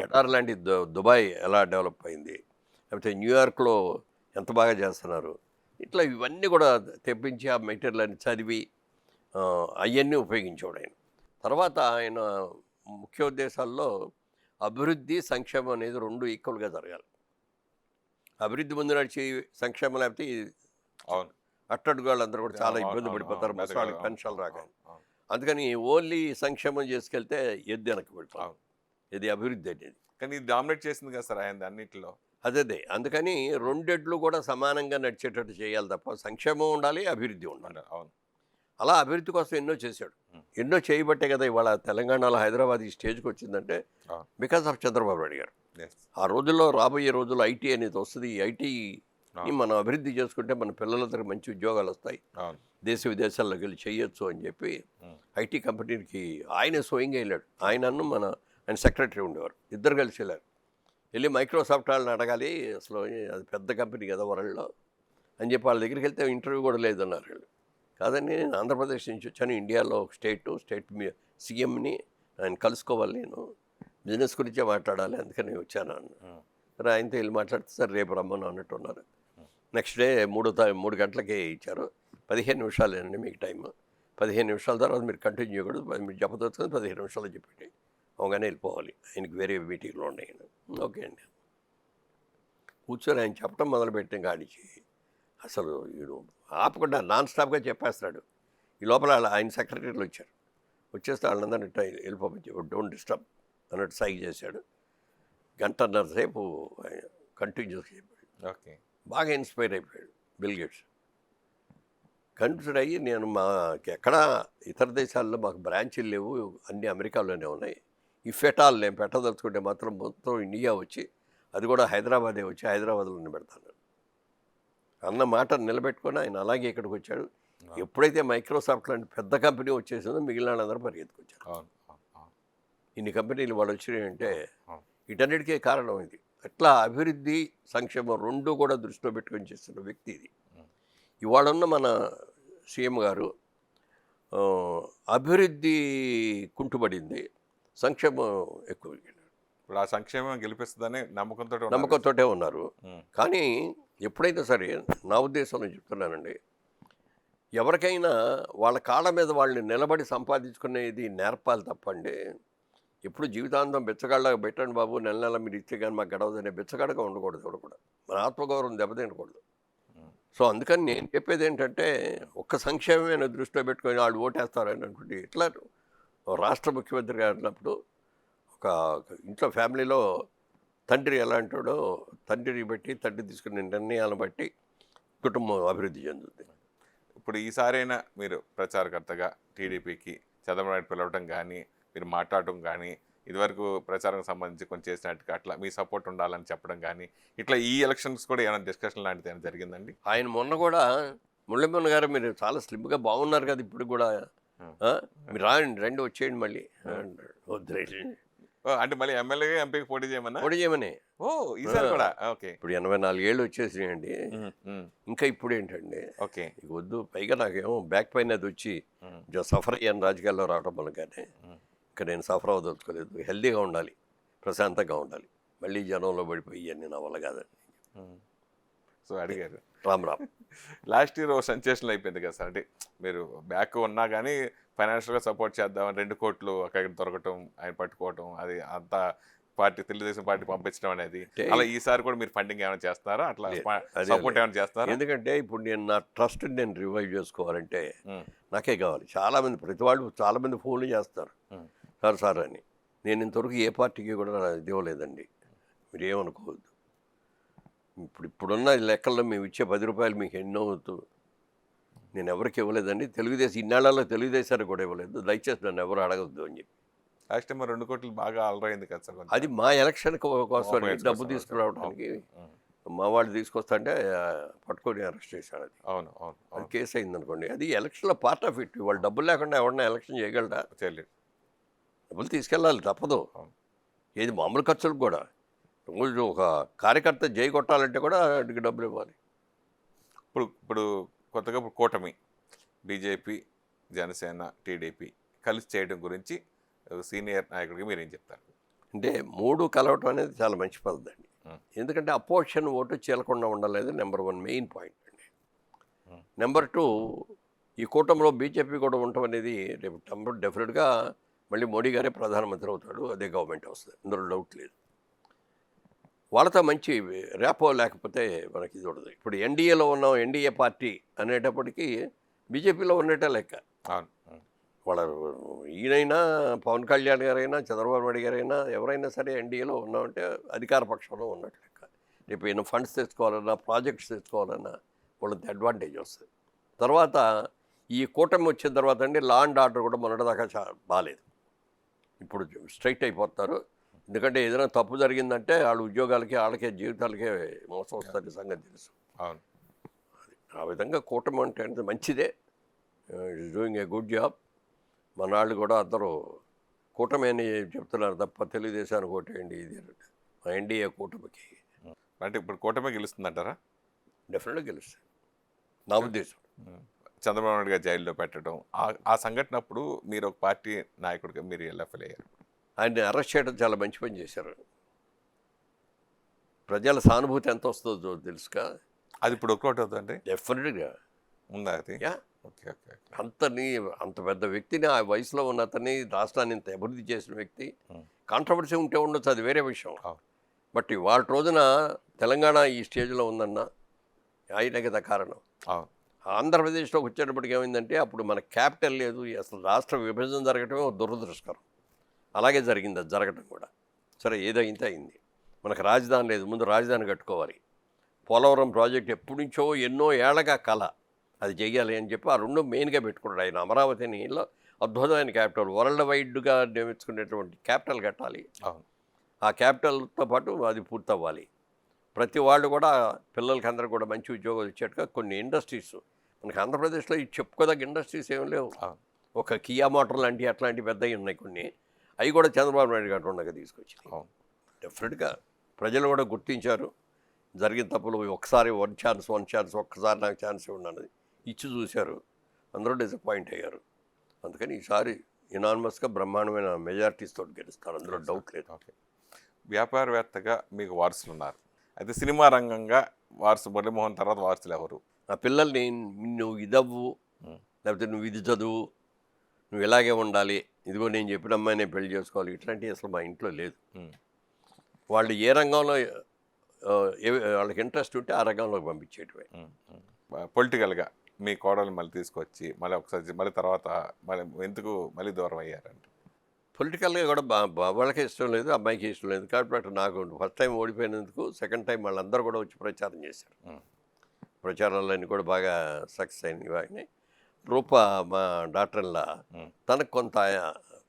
ఎడార్ లాంటి దుబాయ్ ఎలా డెవలప్ అయింది, లేకపోతే న్యూయార్క్లో ఎంత బాగా చేస్తున్నారు, ఇట్లా ఇవన్నీ కూడా తెప్పించి ఆ మెటీరియల్ అని చదివి అవన్నీ ఉపయోగించేవాడు ఆయన. తర్వాత ఆయన ముఖ్య ఉద్దేశాల్లో అభివృద్ధి సంక్షేమం అనేది 2 ఈక్వల్గా జరగాలి. అభివృద్ధి ముందు నడిచి సంక్షేమం లేకపోతే అట్టడుగు వాళ్ళందరూ కూడా చాలా ఇబ్బంది పడిపోతారు, వాళ్ళకి పెన్షన్లు రాక. అందుకని ఓన్లీ సంక్షేమం చేసుకెళ్తే ఎద్దు వెనక్కి పెడతాం, ఇది అభివృద్ధి అనేది. కానీ ఇది డామినేట్ చేసింది కదా సార్ ఆయన అన్నింటిలో. అదే అందుకని 2 ఎడ్లు కూడా సమానంగా నడిచేటట్టు చేయాలి తప్ప సంక్షేమం ఉండాలి, అభివృద్ధి ఉండాలి. అవును. అలా అభివృద్ధి కోసం ఎన్నో చేశాడు. ఎన్నో చేయబట్టే కదా ఇవాళ తెలంగాణలో హైదరాబాద్ ఈ స్టేజ్కి వచ్చిందంటే అవును. బికాస్ ఆఫ్ చంద్రబాబు నాయుడు గారు. Yes. ఆ రోజుల్లో రాబోయే రోజుల్లో ఐటీ అనేది వస్తుంది. ఈ ఐటీని అవును. మనం అభివృద్ధి చేసుకుంటే మన పిల్లలందరికీ మంచి ఉద్యోగాలు వస్తాయి, అవును. దేశ విదేశాల్లోకి వెళ్ళి చేయొచ్చు అని చెప్పి ఉమ్. ఐటీ కంపెనీకి ఆయనే స్వయంగా వెళ్ళాడు. ఆయన సెక్రటరీ ఉండేవారు, ఇద్దరు కలిసి వెళ్ళారు. వెళ్ళి మైక్రోసాఫ్ట్ వాళ్ళని అడగాలి, అసలు అది పెద్ద కంపెనీ కదా వరల్డ్లో అని చెప్పి వాళ్ళ దగ్గరికి వెళ్తే ఇంటర్వ్యూ కూడా లేదన్నారు వాళ్ళు. కాదని నేను ఆంధ్రప్రదేశ్ నుంచి వచ్చాను, ఇండియాలో ఒక స్టేట్ సీఎంని ఆయన కలుసుకోవాలి, నేను బిజినెస్ గురించే మాట్లాడాలి, అందుకని వచ్చాను అన్న. ఉమ్. సరే ఆయనతో వెళ్ళి మాట్లాడితే సార్ రేపు రమ్మను అన్నట్టు ఉన్నారు. నెక్స్ట్ డే 3 గంటలకే ఇచ్చారు. 15 నిమిషాలేనండి మీకు టైం, 15 నిమిషాల తర్వాత మీరు కంటిన్యూ చేయకూడదు, మీరు చెప్పదలుచుకొని 15 నిమిషాలు చెప్పండి, అవగానే వెళ్ళిపోవాలి, ఆయనకి వేరే మీటింగ్లో ఉన్నాయి. ఓకే అండి కూర్చొని ఆయన చెప్పడం మొదలుపెట్టిన కాడిచి అసలు వీడు ఆపకుండా నాన్ స్టాప్గా చెప్పేస్తాడు. ఈ లోపల ఆయన సెక్రటరీలు వచ్చారు, వచ్చేస్తే వాళ్ళందరినీ వెళ్ళిపోమని చెప్పి డోంట్ డిస్టర్బ్ అన్నట్టు సైగ్ చేశాడు. గంటన్నర సేపు ఆయన కంటిన్యూస్ చెప్పాడు. ఓకే. బాగా ఇన్స్పైర్ అయిపోయాడు బిల్ గేట్స్. కన్సిడర్ అయ్యి నేను ఎక్కడ ఇతర దేశాల్లో మాకు బ్రాంచీలు లేవు, అన్నీ అమెరికాలోనే ఉన్నాయి, ఈ ఫెటాల్ నేను పెట్టదలుచుకుంటే మాత్రం మొత్తం ఇండియా వచ్చి అది కూడా హైదరాబాదే వచ్చి హైదరాబాద్లోనే పెడతాను అన్న మాట నిలబెట్టుకొని ఆయన అలాగే ఇక్కడికి వచ్చాడు. ఎప్పుడైతే మైక్రోసాఫ్ట్ లాంటి పెద్ద కంపెనీ వచ్చేసిందో మిగిలిన వాళ్ళందరూ పరిగెత్తుకొచ్చారు. అవును. అవును. అవును. ఇన్ని కంపెనీలు వాళ్ళు వచ్చినాయంటే అవును. వీటన్నిటికీ కారణం ఇది. అట్లా అభివృద్ధి సంక్షేమం రెండు కూడా దృష్టిలో పెట్టుకొని చేస్తున్న వ్యక్తి ఇది. ఇవాళ ఉన్న మన సీఎం గారు అభివృద్ధి కుంటుపడింది, సంక్షేమం ఎక్కువ. ఇప్పుడు ఆ సంక్షేమం గెలిపిస్తుందని నమ్మకంతో నమ్మకంతోటే ఉన్నారు. కానీ ఎప్పుడైనా సరే నా ఉద్దేశంలో చెప్తున్నానండి, ఎవరికైనా వాళ్ళ కాళ్ళ మీద వాళ్ళని నిలబడి సంపాదించుకునేది నేర్పాలి తప్పండి. ఎప్పుడు జీవితాంతం బిచ్చగాళ్ళగా పెట్టండి బాబు, నెల నెల మీరు ఇచ్చే కానీ మాకు గడవదనే బిచ్చగాడగా ఉండకూడదు, ఎవరు కూడా మన ఆత్మగౌరవం దెబ్బతినకూడదు. సో అందుకని నేను చెప్పేది ఏంటంటే, ఒక్క సంక్షేమమైన దృష్టిలో పెట్టుకొని వాళ్ళు ఓటేస్తారని అనుకుంటే ఇట్లా రాష్ట్ర ముఖ్యమంత్రి గారు అన్నప్పుడు ఒక ఇంట్లో ఫ్యామిలీలో తండ్రి ఎలాంటాడో తండ్రిని బట్టి, తండ్రి తీసుకునే నిర్ణయాలను బట్టి కుటుంబం అభివృద్ధి చెందుతుంది. ఇప్పుడు ఈసారైనా మీరు ప్రచారకర్తగా టీడీపీకి చంద్రబాబు నాయుడు పిలవటం కానీ, మీరు మాట్లాడటం కానీ, ఇదివరకు ప్రచారం సంబంధించి కొంచెం చేసినట్టుగా అట్లా మీ సపోర్ట్ ఉండాలని చెప్పడం కానీ, ఇట్లా ఈ ఎలక్షన్స్ కూడా ఏమైనా డిస్కషన్ లాంటిది ఏమైనా జరిగిందండి? ఆయన మొన్న కూడా మురళీమోహన్ గారు మీరు చాలా స్లిమ్గా బాగున్నారు కదా ఇప్పుడు కూడా, మీరు రండి వచ్చేయండి మళ్ళీ వద్దు అంటే మళ్ళీ ఎమ్మెల్యేగా ఎంపీకి పోటీ చేయమన్నా? పోటీ చేయమని. ఓ ఈసారి కూడా ఓకే. ఇప్పుడు 84 ఏళ్ళు వచ్చేసినాయండి, ఇంకా ఇప్పుడు ఏంటండి ఓకే ఇక వద్దు. పైగా నాకేమో బ్యాక్ పైన అది వచ్చి సఫర్ అయ్యాను రాజకీయాల్లో రావడం వల్ల, కానీ ఇంకా నేను సఫర్ అవ్వదలుచుకోలేదు. హెల్దీగా ఉండాలి, ప్రశాంతంగా ఉండాలి, మళ్ళీ జనంలో పడిపోయి ఇవన్నీ నా వల్ల కాదండి. సో అడిగారు రామ్ రామ్. లాస్ట్ ఇయర్ ఓ సెన్సేషనల్ అయిపోయింది కదా సార్, అంటే మీరు బ్యాక్ ఉన్నా కానీ ఫైనాన్షియల్గా సపోర్ట్ చేద్దామని 2 కోట్లు అక్కడ దొరకటం, ఆయన పట్టుకోవటం, అది అంతా పార్టీ తెలుగుదేశం పార్టీ పంపించడం అనేది. అలా ఈసారి కూడా మీరు ఫండింగ్ ఏమైనా చేస్తారా, అట్లా సపోర్ట్ ఏమైనా చేస్తారా? ఎందుకంటే ఇప్పుడు నేను నా ట్రస్ట్ నేను రివైవ్ చేసుకోవాలంటే నాకే కావాలి. చాలామంది ప్రతి వాళ్ళు చాలామంది ఫోన్లు చేస్తారు సార్ అని. నేను ఇంతవరకు ఏ పార్టీకి కూడా ఇది ఇవ్వలేదండి, మీరు ఏమనుకోవద్దు. ఇప్పుడున్న లెక్కల్లో మేము ఇచ్చే 10 రూపాయలు మీకు ఎన్నో నేను ఎవరికి ఇవ్వలేదండి. తెలుగుదేశం ఇన్నాళ్ళలో తెలుగుదేశానికి కూడా ఇవ్వలేదు, దయచేసి నన్ను ఎవరు అడగద్దు అని చెప్పి. లాస్ట్ టైం 2 కోట్లు బాగా అలరైంది కదా సార్. అది మా ఎలక్షన్ కోసం డబ్బు తీసుకురావడానికి మా వాళ్ళు తీసుకొస్తా అంటే పట్టుకొని అరెస్ట్ చేశాడు. అది అవును అవును అది కేసు అయింది అనుకోండి. అది ఎలక్షన్లో పార్ట్ ఆఫ్ ఇట్. వాళ్ళు డబ్బులు లేకుండా ఎవరన్నా ఎలక్షన్ చేయగలరా? చేయలేదు. డబ్బులు తీసుకెళ్ళాలి, తప్పదు. ఏది మామూలు ఖర్చులకు కూడా రోజు ఒక కార్యకర్త జై కొట్టాలంటే కూడా వాటికి డబ్బులు ఇవ్వాలి. ఇప్పుడు కొత్తగా ఇప్పుడు కూటమి బీజేపీ, జనసేన, టీడీపీ కలిసి చేయడం గురించి సీనియర్ నాయకుడికి మీరు ఏం చెప్తారు? అంటే 3 కలవటం అనేది చాలా మంచి పద్ధతి అండి. ఎందుకంటే అపోజిషన్ ఓటు చీలకుండా ఉండలేదు, నెంబర్ 1 మెయిన్ పాయింట్ అండి. నెంబర్ 2 ఈ కూటమిలో బీజేపీ కూడా ఉండటం అనేది రేపు డెఫినెట్గా మళ్ళీ మోడీ గారే ప్రధానమంత్రి అవుతాడు, అదే గవర్నమెంట్ వస్తుంది, ఇందులో డౌట్ లేదు. వాళ్ళతో మంచి ర్యాపో లేకపోతే మనకి ఇది ఉండదు. ఇప్పుడు ఎన్డీఏలో ఉన్నాం, ఎన్డీఏ పార్టీ అనేటప్పటికీ బీజేపీలో ఉన్నట్టే లెక్క. వాళ్ళ ఈయనైనా పవన్ కళ్యాణ్ గారైనా చంద్రబాబు నాయుడు గారైనా ఎవరైనా సరే ఎన్డీఏలో ఉన్నామంటే అధికార పక్షంలో ఉన్నట్టు లెక్క. రేపు ఈయన ఫండ్స్ తెచ్చుకోవాలన్నా, ప్రాజెక్ట్స్ తెచ్చుకోవాలన్నా వాళ్ళకి అడ్వాంటేజ్ వస్తుంది. తర్వాత ఈ కూటమి వచ్చిన తర్వాత అండి లా అండ్ ఆర్డర్ కూడా మొన్నటిదాకా బాగాలేదు. ఇప్పుడు స్ట్రైట్ అయిపోతారు. ఎందుకంటే ఏదైనా తప్పు జరిగిందంటే వాళ్ళ ఉద్యోగాలకి వాళ్ళకే జీవితాలకే మోసం వస్తుంది సంగతి తెలుసు. అవును. ఆ విధంగా కూటమి అంటే మంచిదే, it's doing a good job. మన వాళ్ళు కూడా అందరూ కూటమి అని చెప్తున్నారు తప్ప తెలుగుదేశానికి ఓటేయండి ఇది మా ఎన్డీఏ కూటమికి అంటే ఇప్పుడు కూటమి గెలుస్తుందంటారా? డెఫినెట్గా గెలుస్తుంది నా ఉద్దేశం. చంద్రబాబు నాయుడు గారు జైల్లో పెట్టడం ఆ సంఘటన అప్పుడు మీరు ఒక పార్టీ నాయకుడిగా మీరు ఎలా ఫీల్ అయ్యారు? ఆయన్ని అరెస్ట్ చేయడం చాలా మంచి పని చేశారు. ప్రజల సానుభూతి ఎంత వస్తుందో తెలుసుగా. అది ఇప్పుడు వర్కౌట్ అవుతుందండి? డెఫినెట్గా ఉందా అది? యా. Okay okay. అంత పెద్ద వ్యక్తిని, ఆ వయసులో ఉన్న అతన్ని, రాష్ట్రాన్ని ఇంత అభివృద్ధి చేసిన వ్యక్తి, కాంట్రవర్సీ ఉంటే ఉండొచ్చు, అది వేరే విషయం. బట్ ఇవాళ రోజున తెలంగాణ ఈ స్టేజ్లో ఉందన్న ఆయన కదా కారణం. ఆంధ్రప్రదేశ్లోకి వచ్చేటప్పటికి ఏమైందంటే అప్పుడు మన క్యాపిటల్ లేదు, అసలు రాష్ట్ర విభజన జరగటమే దురదృష్టకరం. అలాగే జరిగింది, అది జరగటం కూడా. సరే ఏదైతే అయింది. మనకు రాజధాని లేదు, ముందు రాజధాని కట్టుకోవాలి. పోలవరం ప్రాజెక్ట్ ఎప్పటి నుంచో ఎన్నో ఏళ్ళగా కళ, అది చెయ్యాలి అని చెప్పి ఆ రెండు మెయిన్గా పెట్టుకున్నాడు ఆయన. అమరావతిని అద్భుతమైన క్యాపిటల్, వరల్డ్ వైడ్గా నిర్మించుకునేటువంటి క్యాపిటల్ కట్టాలి. ఆ క్యాపిటల్తో పాటు అది పూర్తవ్వాలి. ప్రతి వాళ్ళు కూడా పిల్లలకి అందరూ కూడా మంచి ఉద్యోగాలు ఇచ్చేట్టుగా కొన్ని ఇండస్ట్రీస్ మనకి ఆంధ్రప్రదేశ్లో ఈ చెప్పుకోదగ్గ ఇండస్ట్రీస్ ఏం లేవు. ఒక కియా మోటార్ లాంటివి అట్లాంటివి పెద్దవి ఉన్నాయి కొన్ని, అవి కూడా చంద్రబాబు నాయుడు గారు ఉండగా తీసుకొచ్చింది. డెఫినెట్గా ప్రజలు కూడా గుర్తించారు జరిగిన తప్పులు. ఒకసారి వన్ ఛాన్స్ ఒక్కసారి నాకు ఛాన్స్ ఇవ్వను ఇచ్చి చూశారు, అందరూ డిసప్పాయింట్ అయ్యారు. అందుకని ఈసారి యునానిమస్గా బ్రహ్మాండమైన మెజారిటీస్ తోటి గెలుస్తారు, అందులో డౌట్ లేదు. వ్యాపారవేత్తగా మీకు వారసులు ఉన్నారు, అయితే సినిమా రంగంగా వారసు మురళీమోహన్ తర్వాత వారసులు ఎవరు? నా పిల్లల్ని నువ్వు ఇదవ్వు, లేకపోతే నువ్వు ఇది చదువు, నువ్వు ఇలాగే ఉండాలి, ఇదిగో నేను చెప్పిన అమ్మాయినే పెళ్లి చేసుకోవాలి, ఇట్లాంటివి అసలు మా ఇంట్లో లేదు. వాళ్ళు ఏ రంగంలో వాళ్ళకి ఇంట్రెస్ట్ ఉంటే ఆ రంగంలోకి పంపించేటివే. పొలిటికల్గా మీ కోడలు మళ్ళీ తీసుకొచ్చి మళ్ళీ తర్వాత ఎందుకు మళ్ళీ దూరం అయ్యారంటే? పొలిటికల్గా కూడా వాళ్ళకే ఇష్టం లేదు, అమ్మాయికి ఇష్టం లేదు. కాబట్టి నాకు ఫస్ట్ టైం ఓడిపోయినందుకు సెకండ్ టైం వాళ్ళందరూ కూడా వచ్చి ప్రచారం చేశారు. ప్రచారాలన్నీ కూడా బాగా సక్సెస్ అయినాయి. రూప మా డాక్టర్లా తనకు కొంత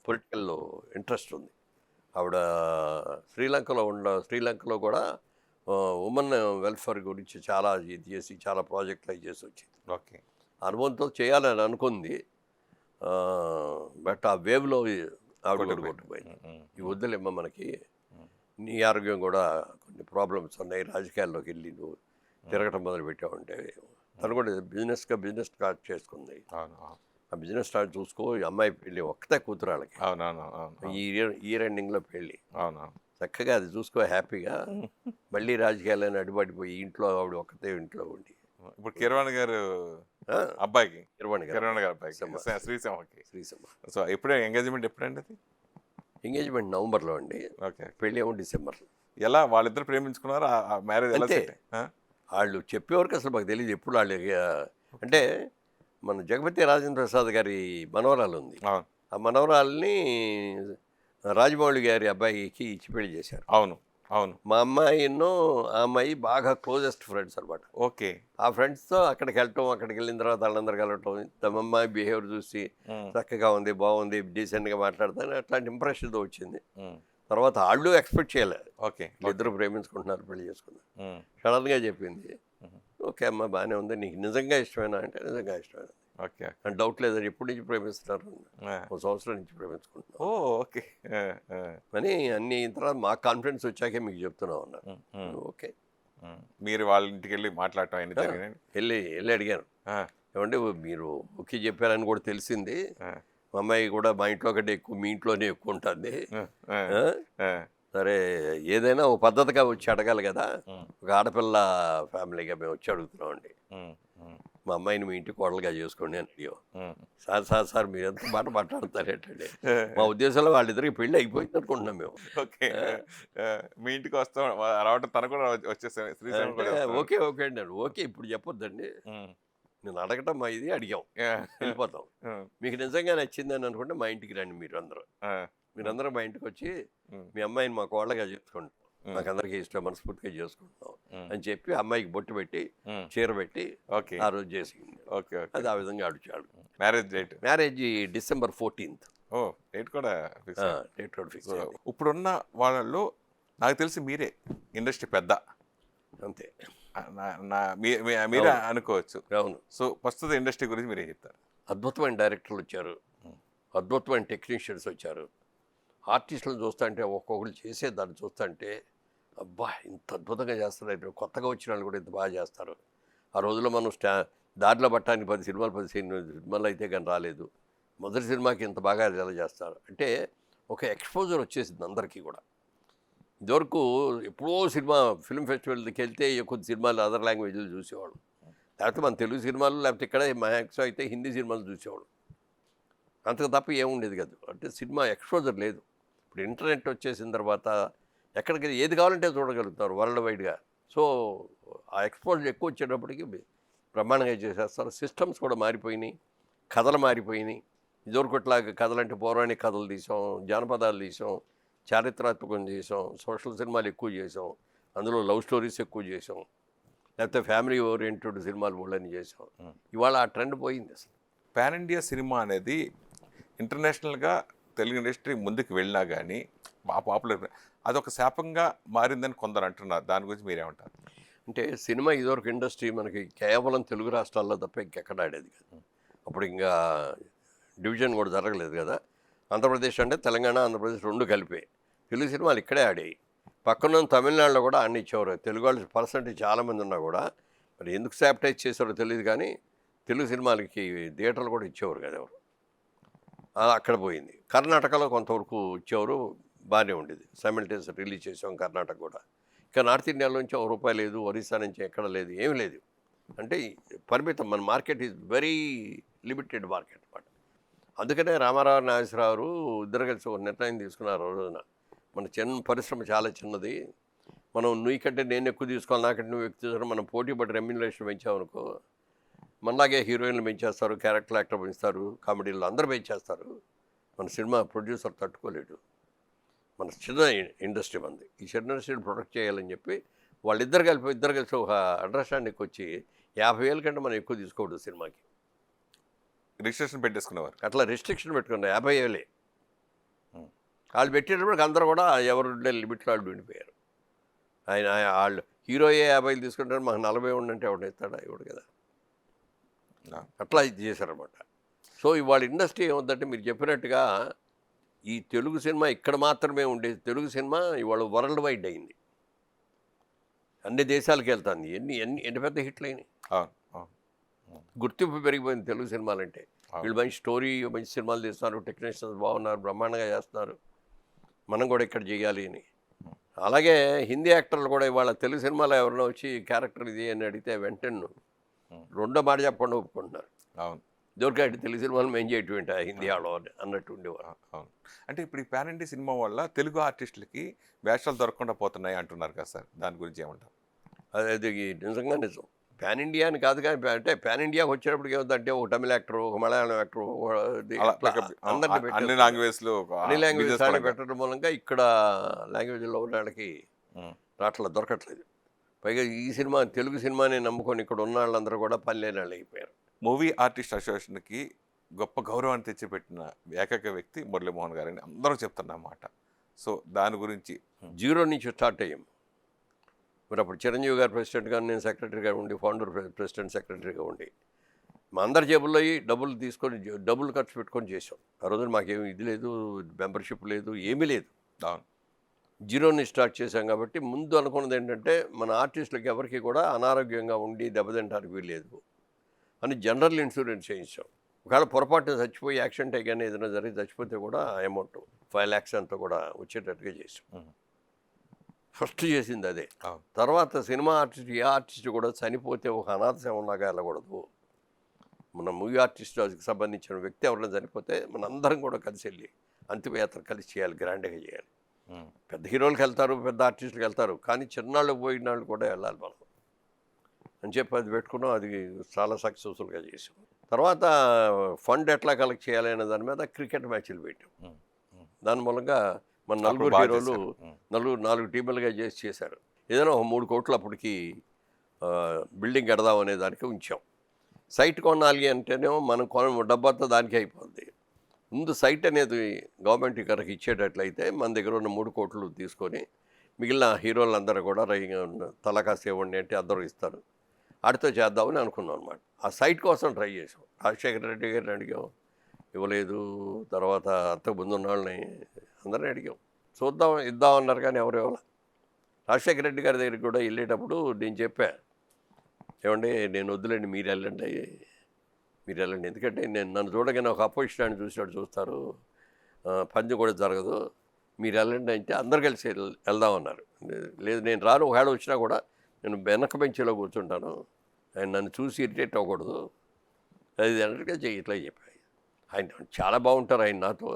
పొలిటికల్లో ఇంట్రెస్ట్ ఉంది. ఆవిడ శ్రీలంకలో కూడా ఉమెన్ వెల్ఫేర్ గురించి చాలా ఇది చేసి చాలా ప్రాజెక్టులు అవి చేసి వచ్చింది. ఓకే, అనుభవంతో చేయాలని అనుకుంది. బట్ ఆ వేవ్లో ఆవిడ కూడా కొట్టుకుపోయింది. ఈ వద్దులేమ్మా, మనకి నీ ఆరోగ్యం కూడా కొన్ని ప్రాబ్లమ్స్ ఉన్నాయి, రాజకీయాల్లోకి వెళ్ళి నువ్వు తిరగటం మొదలు పెట్టావంటే, తను కూడా బిజినెస్ స్టార్ట్ చేసుకుంది. ఆ బిజినెస్ స్టార్ట్ చూసుకో, ఈ అమ్మాయి పెళ్ళి ఒక్కతే కూతురు వాళ్ళకి, ఈ ఇయర్ ఎండింగ్లో పెళ్ళి, చక్కగా అది చూసుకో హ్యాపీగా. మళ్ళీ రాజకీయాలను అడ్డుపడిపోయి ఇంట్లో ఆవిడ ఒక్కతే ఇంట్లో ఉండి. ఇప్పుడు కిరవాణి గారు అబ్బాయికి, కిరవాణి గారు అబ్బాయికి శ్రీసమ్మ. సో ఎప్పుడే ఎంగేజ్మెంట్ ఎప్పుడండి అది? ఎంగేజ్మెంట్ నవంబర్లో అండి. ఓకే, పెళ్ళి ఏమో డిసెంబర్లో. ఎలా వాళ్ళిద్దరు ప్రేమించుకున్నారు? ఆ మ్యారేజ్ ఎలా? వాళ్ళు చెప్పేవరకు అసలు మాకు తెలియదు ఎప్పుడు వాళ్ళు. అంటే మన జగపతి రాజేంద్ర ప్రసాద్ గారి మనవరాలు ఉంది, ఆ మనవరాల్ని రాజమౌళి గారి అబ్బాయికి ఇచ్చి పెళ్లి చేశారు. అవును. మా అమ్మాయిను ఆ అమ్మాయి బాగా క్లోజెస్ట్ ఫ్రెండ్స్ అనమాట. ఓకే, ఆ ఫ్రెండ్స్తో అక్కడికి వెళ్ళిన తర్వాత వాళ్ళందరూ కలవటం, తమ అమ్మాయి బిహేవియర్ చూసి చక్కగా ఉంది, బాగుంది, డీసెంట్గా మాట్లాడతాను, అట్లాంటి ఇంప్రెషన్తో వచ్చింది. తర్వాత వాళ్ళు ఎక్స్పెక్ట్ చేయలేదు. ఓకే, ఇద్దరు ప్రేమించుకుంటున్నారు, పెళ్లి చేసుకున్నారు. సడన్గా చెప్పింది, ఓకే అమ్మ బాగానే ఉంది, నీకు నిజంగా ఇష్టమేనా అంటే నిజంగా ఇష్టమేనా. ఓకే, అని డౌట్ లేదని ఎప్పటి నుంచి ప్రేమిస్తున్నారు? 1 సంవత్సరం నుంచి ప్రేమించుకుంటున్నాం. ఓకే అని అన్ని తర్వాత మా కాన్ఫిడెన్స్ వచ్చాకే మీకు చెప్తున్నాం అన్నారు. ఓకే, మీరు వాళ్ళ ఇంటికి వెళ్ళి మాట్లాడటం అయినా వెళ్ళి అడిగాను, ఏమంటే మీరు ఓకే చెప్పారని కూడా తెలిసింది, మా అమ్మాయి కూడా మా ఇంట్లో కంటే ఎక్కువ మీ ఇంట్లోనే ఎక్కువ ఉంటుంది, సరే ఏదైనా ఓ పద్ధతిగా వచ్చి అడగాలి కదా, ఒక ఆడపిల్ల ఫ్యామిలీగా మేము వచ్చి అడుగుతున్నామండి, మా అమ్మాయిని మీ ఇంటి కోడలుగా చేసుకోండి అని అడిగాం. సార్ మీరు ఎంత మాట మాట్లాడతారేంటండి, మా ఉద్దేశంలో వాళ్ళిద్దరికి పెళ్ళి అయిపోయింది అనుకుంటున్నాం మేము. ఓకే, మీ ఇంటికి వస్తాం రావటం తను కూడా వచ్చేసాను. ఓకే అండి, ఓకే ఇప్పుడు చెప్పొద్దండి, నేను అడగటం మా ఇది అడిగాం, వెళ్ళిపోతాం. మీకు నిజంగా నచ్చిందని అనుకుంటే మా ఇంటికి రండి, మీరందరూ మా ఇంటికి వచ్చి మీ అమ్మాయిని మా కోళ్ళగా చేసుకుంటాం, మాకు అందరికీ ఇష్టం, మనస్ఫూర్తిగా చేసుకుంటాం అని చెప్పి అమ్మాయికి బొట్టు పెట్టి చీర పెట్టి ఆ రోజు చేసింది. అది ఆ విధంగా అడిచాడు. Marriage date marriage December 14th. ఓ డేట్ కూడా ఫిక్స్ డేట్ కూడా ఫిక్స్ సో అయింది. ఇప్పుడున్న వాళ్ళలో నాకు తెలిసి మీరే ఇండస్ట్రీ పెద్ద అంతే. మీరే అనుకోవచ్చు. అవును. సో ప్రస్తుత ఇండస్ట్రీ గురించి మీరేం చెప్తారు? అద్భుతమైన డైరెక్టర్లు వచ్చారు, అద్భుతమైన టెక్నీషియన్స్ వచ్చారు. ఆర్టిస్టులను చూస్తుంటే ఒక్కొక్కరు చేసేదాన్ని చూస్తుంటే అబ్బా ఇంత అద్భుతంగా చేస్తారు. ఇప్పుడు కొత్తగా వచ్చిన వాళ్ళు కూడా ఇంత బాగా చేస్తారు. ఆ రోజుల్లో మనం దారిలో పట్టడానికి 10 సినిమాలు అయితే కానీ రాలేదు. మొదటి సినిమాకి ఇంత బాగా ఎలా చేస్తారు అంటే ఒక ఎక్స్పోజర్ వచ్చేసింది అందరికీ కూడా. ఇదివరకు ఎప్పుడో సినిమా ఫిల్మ్ ఫెస్టివల్కి వెళ్తే కొద్ది సినిమాలు అదర్ లాంగ్వేజ్లు చూసేవాడు, లేకపోతే మన తెలుగు సినిమాలు, లేకపోతే ఇక్కడ మ్యాక్స్ అయితే హిందీ సినిమాలు చూసేవాడు. అంతకు తప్ప ఏముండేది కాదు. అంటే సినిమా ఎక్స్పోజర్ లేదు. ఇప్పుడు ఇంటర్నెట్ వచ్చేసిన తర్వాత ఎక్కడికి ఏది కావాలంటే చూడగలుగుతారు వరల్డ్ వైడ్గా. సో ఆ ఎక్స్పోజర్ ఎక్కువ వచ్చేటప్పటికి బ్రహ్మాండంగా చేసేస్తారు. సిస్టమ్స్ కూడా మారిపోయినాయి, కథలు మారిపోయినాయి. ఇదివరకుట్లాగా కథలు అంటే పౌరాణిక కథలు తీసాం, జానపదాలు తీసాం, చారిత్రాత్మకం చేసాం, సోషల్ సినిమాలు ఎక్కువ చేసాం, అందులో లవ్ స్టోరీస్ ఎక్కువ చేసాం, లేకపోతే ఫ్యామిలీ ఓరియంటెడ్ సినిమాలు వాళ్ళని చేసాం. ఇవాళ ఆ ట్రెండ్ పోయింది అసలు. పాన్ ఇండియా సినిమా అనేది ఇంటర్నేషనల్గా తెలుగు ఇండస్ట్రీ ముందుకు వెళ్ళినా కానీ బాగా పాపులర్, అదొక శాపంగా మారిందని కొందరు అంటున్నారు. దాని గురించి మీరేమంటారు? అంటే సినిమా ఇదివరకు ఇండస్ట్రీ మనకి కేవలం తెలుగు రాష్ట్రాల్లో తప్ప ఇంకెక్కడ ఆడేది కాదు. అప్పుడు ఇంకా డివిజన్ కూడా జరగలేదు కదా. ఆంధ్రప్రదేశ్ అంటే తెలంగాణ, ఆంధ్రప్రదేశ్ రెండు కలిపే తెలుగు సినిమాలు ఇక్కడే ఆడాయి. పక్కన తమిళనాడులో కూడా అన్ని ఇచ్చేవారు. తెలుగు వాళ్ళు పర్సెంటేజ్ చాలామంది ఉన్నా కూడా మరి ఎందుకు శాప్టైజ్ చేశారో తెలియదు కానీ తెలుగు సినిమాలకి థియేటర్లు కూడా ఇచ్చేవారు కదా ఎవరు. అక్కడ పోయింది. కర్ణాటకలో కొంతవరకు ఇచ్చేవారు, బాగానే ఉండేది. సైమల్టేనియస్ రిలీజ్ చేసాం కర్ణాటక కూడా. ఇక నార్త్ ఇండియాలో నుంచి ₹1 లేదు, ఒరిస్సా నుంచి ఎక్కడ లేదు, ఏమీ లేదు. అంటే పరిమితం. మన market is very limited market అన్నమాట. అందుకనే రామారావు, నాగేశ్వరరావు ఇద్దరు కలిసి ఒక నిర్ణయం తీసుకున్నారు. ఆ రోజున మన పరిశ్రమ చాలా చిన్నది, మనం నువ్వు కంటే నేను ఎక్కువ తీసుకోవాలి, నాకంటే నువ్వు ఎక్కువ తీసుకోవాలి, మనం పోటీ పడి రెమ్యునరేషన్ పెంచామనుకో మనలాగే హీరోయిన్లు పెంచేస్తారు, క్యారెక్టర్ యాక్టర్ పెంచుతారు, కామెడీలు అందరూ పెంచేస్తారు. మన సినిమా ప్రొడ్యూసర్ తట్టుకోలేడు. మన చిన్న ఇండస్ట్రీ మంది, ఈ చిన్న ఇండస్ట్రీని ప్రొటెక్ట్ చేయాలని చెప్పి ఇద్దరు కలిసి ఒక అండర్స్టాండింగ్కి వచ్చి 50,000 కంటే మనం ఎక్కువ తీసుకోకూడదు సినిమాకి. రిజిస్ట్రేషన్ పెట్టేసుకునేవారు. అట్లా రిస్ట్రిక్షన్ పెట్టుకున్నారు. 50,000 వాళ్ళు పెట్టేటప్పటికి అందరూ కూడా ఎవరు ఉండే లిమిట్లో వాళ్ళు ఉండిపోయారు. వాళ్ళు హీరోయే 50,000 తీసుకుంటారు, మాకు 40 ఉండంటే ఎవడు ఇస్తాడా? ఇవ్వడు కదా. అట్లా ఇది చేశారనమాట. సో ఇవాళ ఇండస్ట్రీ ఏముందంటే మీరు చెప్పినట్టుగా ఈ తెలుగు సినిమా ఇక్కడ మాత్రమే ఉండేది. తెలుగు సినిమా ఇవాళ వరల్డ్ వైడ్ అయింది, అన్ని దేశాలకు వెళ్తుంది. ఎన్ని పెద్ద హిట్లు అయినాయి. గుర్తింపు పెరిగిపోయింది తెలుగు సినిమాలంటే. వీళ్ళు మంచి స్టోరీ, మంచి సినిమాలు తీస్తున్నారు, టెక్నీషియన్స్ బాగున్నారు, బ్రహ్మాండంగా చేస్తున్నారు, మనం కూడా ఇక్కడ చేయాలి అని. అలాగే హిందీ యాక్టర్లు కూడా ఇవాళ తెలుగు సినిమాలో ఎవరైనా వచ్చి క్యారెక్టర్ ఇది అని అడిగితే వెంటనే రెండో మాట చెప్పకుండా ఒప్పుకుంటున్నారు. అవును, దొరికాడు తెలుగు సినిమాలు మేము చేయటం హిందీ ఆడో అన్నట్టు ఉండేవారు. అవును. అంటే ఇప్పుడు ఈ పాన్ ఇండియా సినిమా వల్ల తెలుగు ఆర్టిస్టులకి వేషాలు దొరకకుండా పోతున్నాయి అంటున్నారు కదా సార్, దాని గురించి ఏమంటారు? అది నిజంగా నిజం. పాన్ ఇండియా అని కాదు కానీ అంటే పాన్ ఇండియాకి వచ్చేటప్పటికి ఏముందంటే ఒక తమిళ యాక్టర్, ఒక మలయాళం యాక్టర్, అన్ని లాంగ్వేజ్లో పెట్టడం మూలంగా ఇక్కడ లాంగ్వేజ్లో ఉన్న వాళ్ళకి అట్లా దొరకట్లేదు. పైగా ఈ సినిమా తెలుగు సినిమాని నమ్ముకొని ఇక్కడ ఉన్న వాళ్ళందరూ కూడా పని లేని వాళ్ళు అయిపోయారు. మూవీ ఆర్టిస్ట్ అసోసియేషన్కి గొప్ప గౌరవాన్ని తెచ్చిపెట్టిన ఏకైక వ్యక్తి మురళీమోహన్ గారని అందరూ చెప్తున్నమాట. సో దాని గురించి 0 నుంచి స్టార్ట్ అయ్యాం. మరి అప్పుడు చిరంజీవి గారు ప్రెసిడెంట్గా, నేను సెక్రటరీగా ఉండి, ఫౌండర్ ప్రెసిడెంట్ సెక్రటరీగా ఉండి మా అందరి జేబుల్లో డబ్బులు తీసుకొని డబ్బులు ఖర్చు పెట్టుకొని చేసాం. ఆ రోజున మాకేమి ఇది లేదు, మెంబర్షిప్ లేదు, ఏమీ లేదు. 0 నుంచి స్టార్ట్ చేశాం. కాబట్టి ముందు అనుకున్నది ఏంటంటే మన ఆర్టిస్టులకి ఎవరికి కూడా అనారోగ్యంగా ఉండి దెబ్బతింటానికి వీల్లేదు అని జనరల్ ఇన్సూరెన్స్ చేయించాం. ఒకవేళ పొరపాటున చచ్చిపోయి యాక్సిడెంట్ అయ్యానే ఏదైనా జరిగి చచ్చిపోతే కూడా అమౌంట్ 5 lakhs అంతా కూడా వచ్చేటట్టుగా చేసాం. ఫస్ట్ చేసింది అదే. తర్వాత సినిమా ఆర్టిస్ట్, ఏ ఆర్టిస్ట్ కూడా చనిపోతే ఒక అనాథశవంలాగా వెళ్ళకూడదు. మన మూవీ ఆర్టిస్ట్కి సంబంధించిన వ్యక్తి ఎవరైనా చనిపోతే మన అందరం కూడా కలిసి వెళ్ళి అంతిమయాత్ర కలిసి చేయాలి, గ్రాండ్గా చేయాలి. పెద్ద హీరోలకు వెళ్తారు, పెద్ద ఆర్టిస్టులకు వెళ్తారు, కానీ చిన్నాళ్ళు పోయిన వాళ్ళు కూడా వెళ్ళాలి మనం అని చెప్పి అది పెట్టుకున్నాం. అది చాలా సక్సెస్ఫుల్గా చేసాం. తర్వాత ఫండ్ ఎట్లా కలెక్ట్ చేయాలి అనే దాని మీద క్రికెట్ మ్యాచ్లు పెట్టాం. దాని మూలంగా మన నలుగురు హీరోలు 4 టీములుగా చేశారు. ఏదైనా ఒక 3 కోట్లు అప్పటికి బిల్డింగ్ కడదాం అనే దానికి ఉంచాం. సైట్ కొనాలి అంటేనేమో మనం డబ్బంతా దానికి అయిపోద్ది. ముందు సైట్ అనేది గవర్నమెంట్ కనుక ఇచ్చేటట్లయితే మన దగ్గర ఉన్న 3 కోట్లు తీసుకొని మిగిలిన హీరోలందరూ కూడా తలకాసి ఇవ్వండి అంటే అందరూ ఇస్తారు. వాటితో చేద్దామని అనుకున్నాం అనమాట. ఆ సైట్ కోసం ట్రై చేసాం. రాజశేఖర రెడ్డి గారిని అడిగాం, ఇవ్వలేదు. తర్వాత అంతకుముందు ఉన్న వాళ్ళని అందరిని అడిగాం, చూద్దాం ఇద్దామన్నారు, కానీ ఎవరు ఇవ్వాలి. రాజశేఖర రెడ్డి గారి దగ్గరికి కూడా వెళ్ళేటప్పుడు నేను చెప్పా, ఏమండి నేను వద్దులేండి, మీరు వెళ్ళండి, ఎందుకంటే నేను నన్ను చూడగానే ఒక అపోజిషన్ అని చూసినట్టు చూస్తారు, పందెం కూడా జరగదు, మీరు వెళ్ళండి అంటే అందరు కలిసి వెళ్దామన్నారు. లేదు నేను రాను, ఒకవేళ వచ్చినా కూడా నేను వెనక బెంచ్లో కూర్చుంటాను, ఆయన నన్ను చూసి ఇరిటేట్ అవ్వకూడదు, అది అన్నట్టుగా ఇట్లా చెప్పాయి. ఆయన చాలా బాగుంటారు, ఆయన నాతో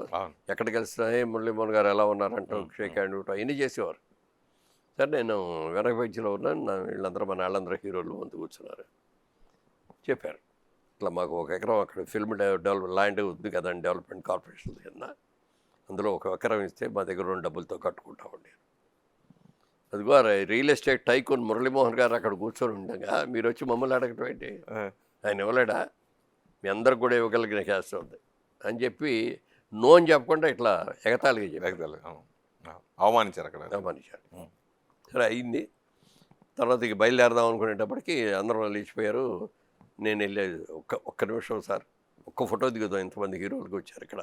ఎక్కడికి వెళ్తున్నా మురళీమోహన్ గారు ఎలా ఉన్నారంటూ షేక్ హ్యాండ్ అవన్నీ చేసేవారు. సరే నేను వెనక బెంచ్లో ఉన్నాను, వీళ్ళందరూ మన వాళ్ళందరూ హీరోలు ముందు కూర్చున్నారు. చెప్పారు, ఇట్లా మాకు 1 ఎకరం అక్కడ ఫిల్మ్ ల్యాండ్ ఉంది కదండి, డెవలప్మెంట్ కార్పొరేషన్ కింద, అందులో 1 ఎకరం ఇస్తే మా దగ్గర ఉన్న డబ్బులతో కట్టుకుంటామండి. అదిగో రియల్ ఎస్టేట్ టైకూన్ మురళీమోహన్ గారు అక్కడ కూర్చొని ఉండగా మీరు వచ్చి మమ్మల్ని అడగటం ఏంటి, ఆయన ఇవ్వలేడా, మీ అందరికి కూడా ఇవ్వగలిగిన క్యాస్ట్ ఉంది అని చెప్పి నో అని చెప్పకుండా ఇట్లా ఎగతాళిగా చెప్పారు, అవమానించారు అక్కడ. అవమానించారు. సరే అయింది. తర్వాత ఇక బయలుదేరదాం అనుకునేటప్పటికి అందరూ లేచిపోయారు. నేను వెళ్ళేది ఒక్క నిమిషం సార్, ఒక్క ఫోటో దిగుదాం, ఇంతమంది హీరోలకు వచ్చారు ఇక్కడ,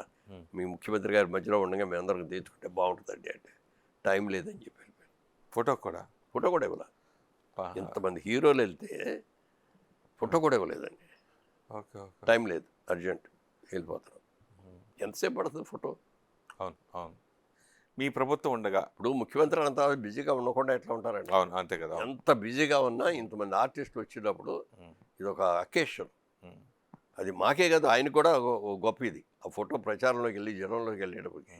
మీ ముఖ్యమంత్రి గారి మధ్యలో ఉండగా మేము అందరికి తీర్చుకుంటే బాగుంటుందండి అంటే టైం లేదని చెప్పి వెళ్ళిపోయాను. ఫోటో కూడా ఇవ్వాల. ఇంతమంది హీరోలు వెళ్తే ఫోటో కూడా ఇవ్వలేదండి. టైం లేదు, అర్జెంట్, వెళ్ళిపోతాం. ఎంతసేపు పడుతుంది ఫోటో? అవును అవును. మీ ప్రభుత్వం ఉండగా ఇప్పుడు ముఖ్యమంత్రి అంతా బిజీగా ఉండకుండా ఎట్లా ఉంటారండి? అవును అంతే కదా. ఎంత బిజీగా ఉన్నా ఇంతమంది ఆర్టిస్టులు వచ్చినప్పుడు ఇది ఒక అకేషన్. అది మాకే కదా, ఆయన కూడా గొప్ప ఇది. ఆ ఫోటో ప్రచారంలోకి వెళ్ళి జనంలోకి వెళ్ళేటప్పటికి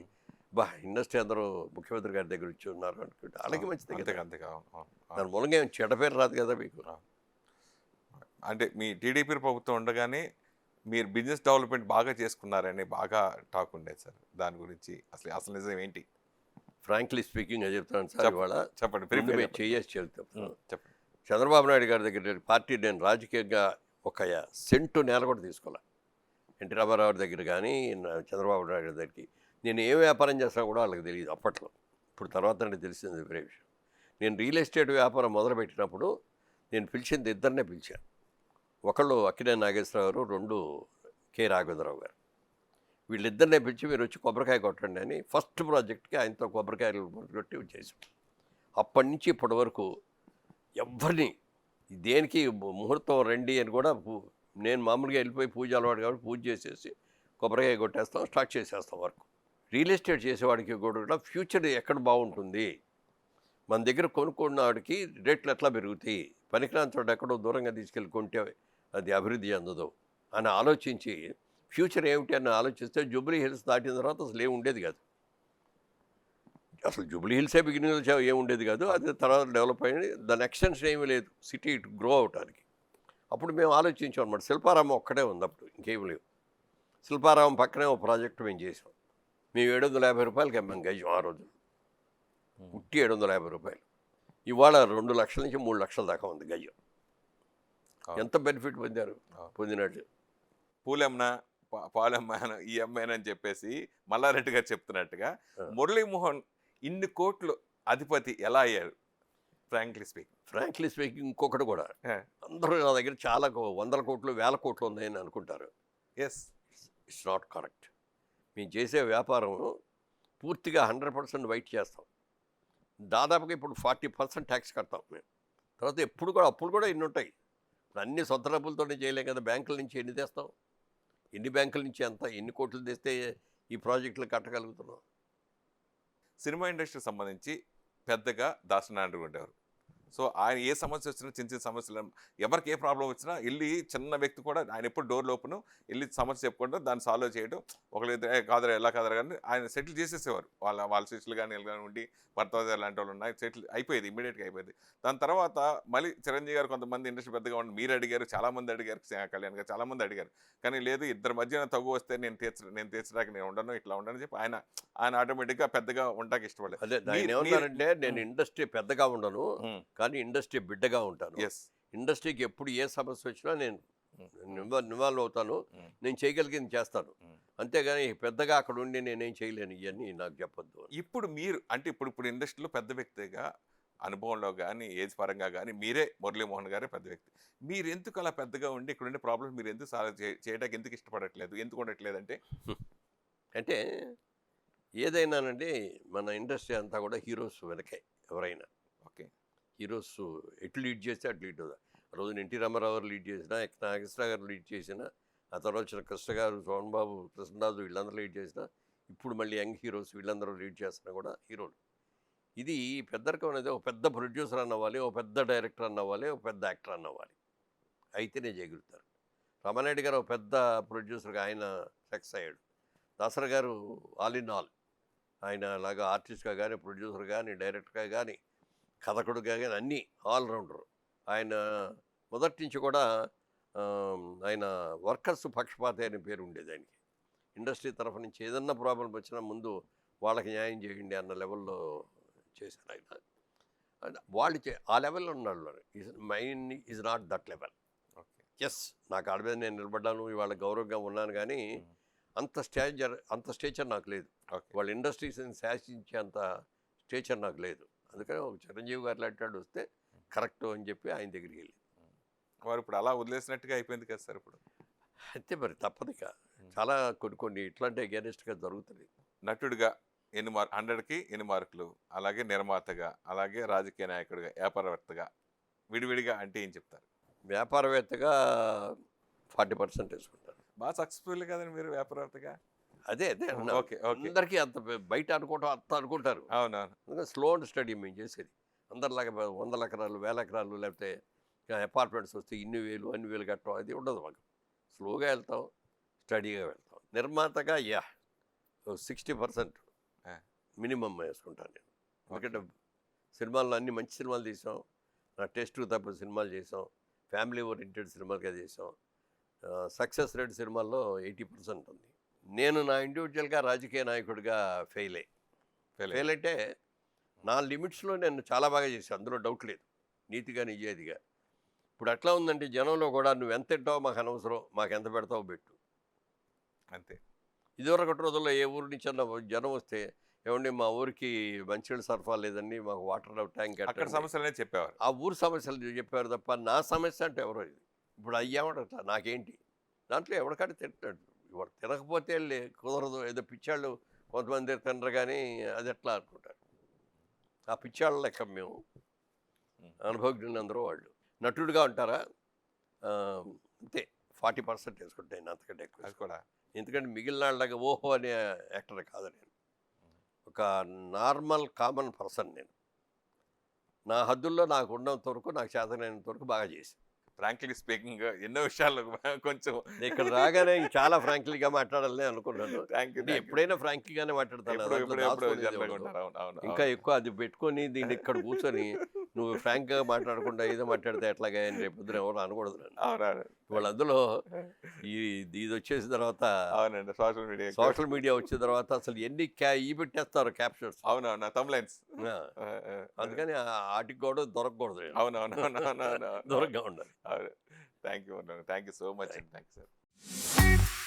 ఇండస్ట్రీ అందరూ ముఖ్యమంత్రి గారి దగ్గర వచ్చి ఉన్నారు అనుకుంటే అలాగే మంచిది కదా. దాని మూలంగా ఏం చెడ్డ పేరు రాదు కదా మీకు. అంటే మీ టీడీపీ ప్రభుత్వం ఉండగానే మీరు బిజినెస్ డెవలప్మెంట్ బాగా చేసుకున్నారని బాగా టాక్ ఉండేది సార్, దాని గురించి అసలు నిజం ఏంటి? ఫ్రాంక్లీ స్పీకింగ్ చెప్తాను సార్, ఇవాళ చెప్పండి. చెప్తాను. చంద్రబాబు నాయుడు గారి దగ్గర పార్టీ నేను రాజకీయంగా 1 సెంటు నేల కూడా తీసుకోలే. ఎన్టీ రామారావు దగ్గర కానీ చంద్రబాబు నాయుడు దగ్గరికి నేను ఏ వ్యాపారం చేసినా కూడా వాళ్ళకి తెలియదు అప్పట్లో. ఇప్పుడు తర్వాత తెలిసింది వేరే విషయం. నేను రియల్ ఎస్టేట్ వ్యాపారం మొదలుపెట్టినప్పుడు నేను పిలిచింది ఇద్దరినే పిలిచాను. ఒకళ్ళు అక్కినేని నాగేశ్వరరావు గారు, 2 కె రాఘవేంద్రరావు గారు. వీళ్ళిద్దరినే పిలిచి మీరు వచ్చి కొబ్బరికాయ కొట్టండి అని ఫస్ట్ ప్రాజెక్ట్కి ఆయనతో కొబ్బరికాయలు కొట్టి చేసాం. అప్పటి నుంచి ఇప్పటి వరకు ఎవరిని దేనికి ముహూర్తం రండి అని కూడా నేను మామూలుగా వెళ్ళిపోయి పూజ అలవాటు కాబట్టి పూజ చేసేసి కొబ్బరికాయ కొట్టేస్తాం, స్టార్ట్ చేసేస్తాం వర్క్. రియల్ ఎస్టేట్ చేసేవాడికి కూడా ఫ్యూచర్ ఎక్కడ బాగుంటుంది, మన దగ్గర కొనుక్కున్న వాడికి రేట్లు ఎట్లా పెరుగుతాయి, పనికిరాని చోట ఎక్కడో దూరంగా తీసుకెళ్ళి కొంటే అది అభివృద్ధి చెందదు అని ఆలోచించి ఫ్యూచర్ ఏమిటి అని ఆలోచిస్తే జూబ్లీ హిల్స్ దాటిన తర్వాత అసలు ఏమి ఉండేది కాదు. అసలు జూబ్లీ హిల్సే బిగినింగ్లో ఏముండేది కాదు, అది తర్వాత డెవలప్ అయ్యింది. దాని ఎక్స్టెన్షన్ ఏమీ లేదు సిటీ గ్రో అవటానికి. అప్పుడు మేము ఆలోచించాం అనమాట. శిల్పారామం ఒక్కడే ఉంది అప్పుడు, ఇంకేం లేవు. శిల్పారామం పక్కనే ఒక ప్రాజెక్టు మేము చేసాం. మేము 750 రూపాయలకి అమ్మాం గజం ఆ రోజు, ఉట్టి 750 రూపాయలు. ఇవాళ 2 లక్షల నుంచి 3 లక్షల దాకా ఉంది గజం. ఎంత బెనిఫిట్ పొందినట్టు. పూలెమ్మ పాలమ్మాను ఈ అమ్మాయినని చెప్పేసి మల్లారెడ్డి గారు చెప్తున్నట్టుగా మురళీమోహన్ ఇన్ని కోట్లు అధిపతి ఎలా అయ్యారు? ఫ్రాంక్లీ స్పీకింగ్ ఇంకొకటి కూడా, అందరూ నా దగ్గర చాలా 100 కోట్లు 1000 కోట్లు ఉన్నాయని అనుకుంటారు. It's not correct. మేము చేసే వ్యాపారం పూర్తిగా 100% వైట్ చేస్తాం. దాదాపుగా ఇప్పుడు 40% ట్యాక్స్ కడతాం మేము. తర్వాత అప్పుడు కూడా ఇన్ని ఉంటాయి. ఇప్పుడు అన్ని సొంత డబ్బులతోనే చేయలేం కదా. బ్యాంకుల నుంచి ఎన్ని తెస్తాం, ఎన్ని బ్యాంకుల నుంచి ఎన్ని కోట్లు తెస్తే ఈ ప్రాజెక్టులు కట్టగలుగుతున్నాం. సినిమా ఇండస్ట్రీకి సంబంధించి పెద్దగా దాసనారాయణ ఉండేవారు. సో ఆయన ఏ సమస్య వచ్చినా, చిన్న సమస్యలు, ఎవరికి ఏ ప్రాబ్లం వచ్చినా వెళ్ళి, చిన్న వ్యక్తి కూడా ఆయన ఎప్పుడు డోర్ ఓపెన్ వెళ్ళి సమస్య చెప్పుకుంటూ దాన్ని సాల్వ్ చేయడం, ఒకళ్ళు కాదరా ఎలా కాదరా కానీ ఆయన సెటిల్ చేసేసేవారు. వాళ్ళ శిష్యులు కానీ వీళ్ళు కానీ ఉండి, భర్తవాదారు లాంటి వాళ్ళు ఉన్నాయి, సెటిల్ అయిపోయేది, ఇమీడియట్గా అయిపోయింది. దాని తర్వాత మళ్ళీ చిరంజీవి గారు కొంతమంది ఇండస్ట్రీ పెద్దగా ఉండి మీరు అడిగారు, చాలామంది అడిగారు, కళ్యాణ్ గారు చాలామంది అడిగారు, కానీ లేదు ఇద్దరి మధ్యన తగ్గు వస్తే నేను తీర్చడానికి నేను ఉండను, ఇట్లా ఉండను చెప్పి ఆయన ఆటోమేటిక్గా పెద్దగా ఉండడానికి ఇష్టపడలేదు. అదే ఏమన్నారంటే, నేను ఇండస్ట్రీ పెద్దగా ఉండను కానీ ఇండస్ట్రీ బిడ్డగా ఉంటాను. ఇండస్ట్రీకి ఎప్పుడు ఏ సమస్య వచ్చినా నేను ఇన్వాల్వ్ అవుతాను, నేను చేయగలిగింది చేస్తాను, అంతేగాని పెద్దగా అక్కడ ఉండి నేనేం చేయలేను ఇవన్నీ నాకు చెప్పొద్దు అని. ఇప్పుడు మీరు అంటే ఇప్పుడు ఇండస్ట్రీలో పెద్ద వ్యక్తిగా అనుభవంలో కానీ ఏజ్ పరంగా కానీ మీరే మురళీమోహన్ గారే పెద్ద వ్యక్తి. మీరు ఎందుకు అలా పెద్దగా ఉండి ఇక్కడ ఉండే ప్రాబ్లమ్స్ మీరు ఎందుకు సాల్వ్ చేయడానికి ఎందుకు ఇష్టపడట్లేదు, ఎందుకు ఉండట్లేదు అంటే? అంటే ఏదైనానండి మన ఇండస్ట్రీ అంతా కూడా హీరోస్ వెనకే. ఎవరైనా ఓకే. హీరోస్ ఎటు లీడ్ చేస్తే అటు లీడ్ అవుతుంది. ఆ రోజున ఎన్టీ రామారావు గారు లీడ్ చేసిన, నాగేశ్వర గారు లీడ్ చేసిన, ఆ తర్వాత వచ్చిన కృష్ణ గారు, సోమన్ బాబు, కృష్ణరాజు వీళ్ళందరూ లీడ్ చేసిన, ఇప్పుడు మళ్ళీ యంగ్ హీరోస్ వీళ్ళందరూ లీడ్ చేస్తున్నా కూడా హీరోలు. ఇది పెద్దరికం అనేది ఒక పెద్ద ప్రొడ్యూసర్ అన్నవ్వాలి, ఒక పెద్ద డైరెక్టర్ అన్నవ్వాలి, ఒక పెద్ద యాక్టర్ అన్నవ్వాలి, అయితేనే చేయగలుగుతారు. రామానాయుడు గారు ఒక పెద్ద ప్రొడ్యూసర్గా ఆయన సక్సెస్ అయ్యాడు. దాసరి గారు ఆల్ ఇన్ ఆల్, ఆయన అలాగా ఆర్టిస్ట్గా కానీ, ప్రొడ్యూసర్ కానీ, డైరెక్టర్గా కానీ, కథకుడుగా కానీ అన్నీ ఆల్రౌండర్. ఆయన మొదటి నుంచి కూడా ఆయన వర్కర్స్ పక్షపాతి అనే పేరు ఉండేది ఆయనకి. ఇండస్ట్రీ తరఫు నుంచి ఏదన్నా ప్రాబ్లం వచ్చినా ముందు వాళ్ళకి న్యాయం చేయండి అన్న లెవెల్లో చేశారు ఆయన. వాళ్ళు ఆ లెవెల్లో ఉన్నాడు. Mine is not that level. Okay. Yes, నాకు ఆడ మీద నేను నిలబడ్డాను, ఇవాళ గౌరవంగా ఉన్నాను, కానీ అంత స్టేచర్ నాకు లేదు. వాళ్ళ ఇండస్ట్రీస్ని శాసించే అంత స్టేచర్ నాకు లేదు. అందుకని ఒక చిరంజీవి గారు లాంటి వస్తే కరెక్ట్ అని చెప్పి ఆయన దగ్గరికి వెళ్ళి, వారు ఇప్పుడు అలా వదిలేసినట్టుగా అయిపోయింది కదా సార్ ఇప్పుడు. అంతే మరి, తప్పదిక. చాలా కొన్ని ఇట్లాంటి అగేనిస్ట్గా జరుగుతుంది. నటుడిగా 100కి 8 మార్కులు, అలాగే నిర్మాతగా, అలాగే రాజకీయ నాయకుడిగా, వ్యాపారవేత్తగా విడివిడిగా అంటే ఏం చెప్తారు? వ్యాపారవేత్తగా 40% వేసుకుంటాను. బాగా సక్సెస్ఫుల్ కదండి మీరు వ్యాపారవేత్తగా. అదే అన్నా. ఓకే. ఓకే. అందరికీ అంత బయట అనుకోవటం అంత అనుకుంటారు. అవునవును. అందుకని స్లో అండ్ స్టడీ మేము చేసేది. అందరిలాగా 100 ఎకరాలు 1000 ఎకరాలు లేకపోతే అపార్ట్మెంట్స్ వస్తే ఇన్ని వేలు అన్ని వేలు కట్టడం అది ఉండదు మాకు. స్లోగా వెళ్తాం, స్టడీగా వెళ్తాం. నిర్మాతగా 60% మినిమం వేసుకుంటాను నేను. ఎందుకంటే సినిమాల్లో అన్ని మంచి సినిమాలు తీసాం, నా టెస్ట్ తప్ప సినిమాలు చేసాం, ఫ్యామిలీ ఓరియంటెడ్ సినిమాలుగా చేసాం. సక్సెస్ రేట్ సినిమాల్లో 80% ఉంది. నేను నా ఇండివిజువల్గా రాజకీయ నాయకుడిగా ఫెయిల్ అంటే నా లిమిట్స్లో నేను చాలా బాగా చేశాను, అందులో డౌట్ లేదు, నీతిగా నిజాయితీగా. ఇప్పుడు ఎట్లా ఉందంటే జనంలో కూడా నువ్వు ఎంత తింటావో మాకు అనవసరం, మాకు ఎంత పెడతావో పెట్టు అంతే. ఇదివరకటి రోజుల్లో ఏ ఊరి నుంచి అన్న జనం వస్తే, ఏమండి మా ఊరికి మంచినీళ్ళు సరఫరా లేదండి, మాకు వాటర్ ట్యాంక్ అక్కడ సమస్యలు అనేది చెప్పేవారు. ఆ ఊరు సమస్యలు చెప్పారు తప్ప నా సమస్య అంటే ఎవరో ఇది. ఇప్పుడు అయ్యామంట నాకేంటి, దాంట్లో ఎవరికాడ తింటాడు, ఎవరు తినకపోతే కుదరదు, ఏదో పిచ్చాళ్ళు కొంతమంది తినరు, కానీ అది ఎట్లా అనుకుంటారు. ఆ పిచ్చాళ్ళ లెక్క మేము, అనుభవజ్ఞులు అందరూ వాళ్ళు. నటుడిగా ఉంటారా, అంతే 40% వేసుకుంటాను, అంతకంటే ఎక్కువ. అది కూడా ఎందుకంటే మిగిలిన వాళ్ళగా ఓహో అనే యాక్టర్ కాదు నేను, ఒక నార్మల్ కామన్ పర్సన్ నేను. నా హద్దుల్లో నాకు ఉన్నంత వరకు, నాకు చేతనైనంత వరకు బాగా చేసి. ఫ్రాంక్లీ స్పీకింగ్ ఎన్నో విషయాలు కొంచెం ఇక్కడ రాగానే చాలా ఫ్రాంక్లీగా మాట్లాడాలని అనుకున్నాను. Thank you. ఎప్పుడైనా ఫ్రాంక్లీగానే మాట్లాడతాను, ఇంకా ఎక్కువ అది పెట్టుకొని దీన్ని ఇక్కడ కూర్చొని నువ్వు ఫ్రాంక్గా మాట్లాడకుండా ఏదో మాట్లాడితే ఎట్లాగా అని రేపు పొద్దున ఎవరు అనకూడదు. వాళ్ళు అందులో ఇది వచ్చేసిన తర్వాత, అవునండి, సోషల్ మీడియా వచ్చిన తర్వాత అసలు ఎన్ని పెట్టేస్తారు క్యాప్షన్స్. అవునవునా, తమ్లైన్స్. అందుకని వాటికి కూడా దొరకకూడదు. అవునవునవునవును, దూరంగా ఉండాలి. థ్యాంక్ యూ సో మచ్ అండి. Thank you sir.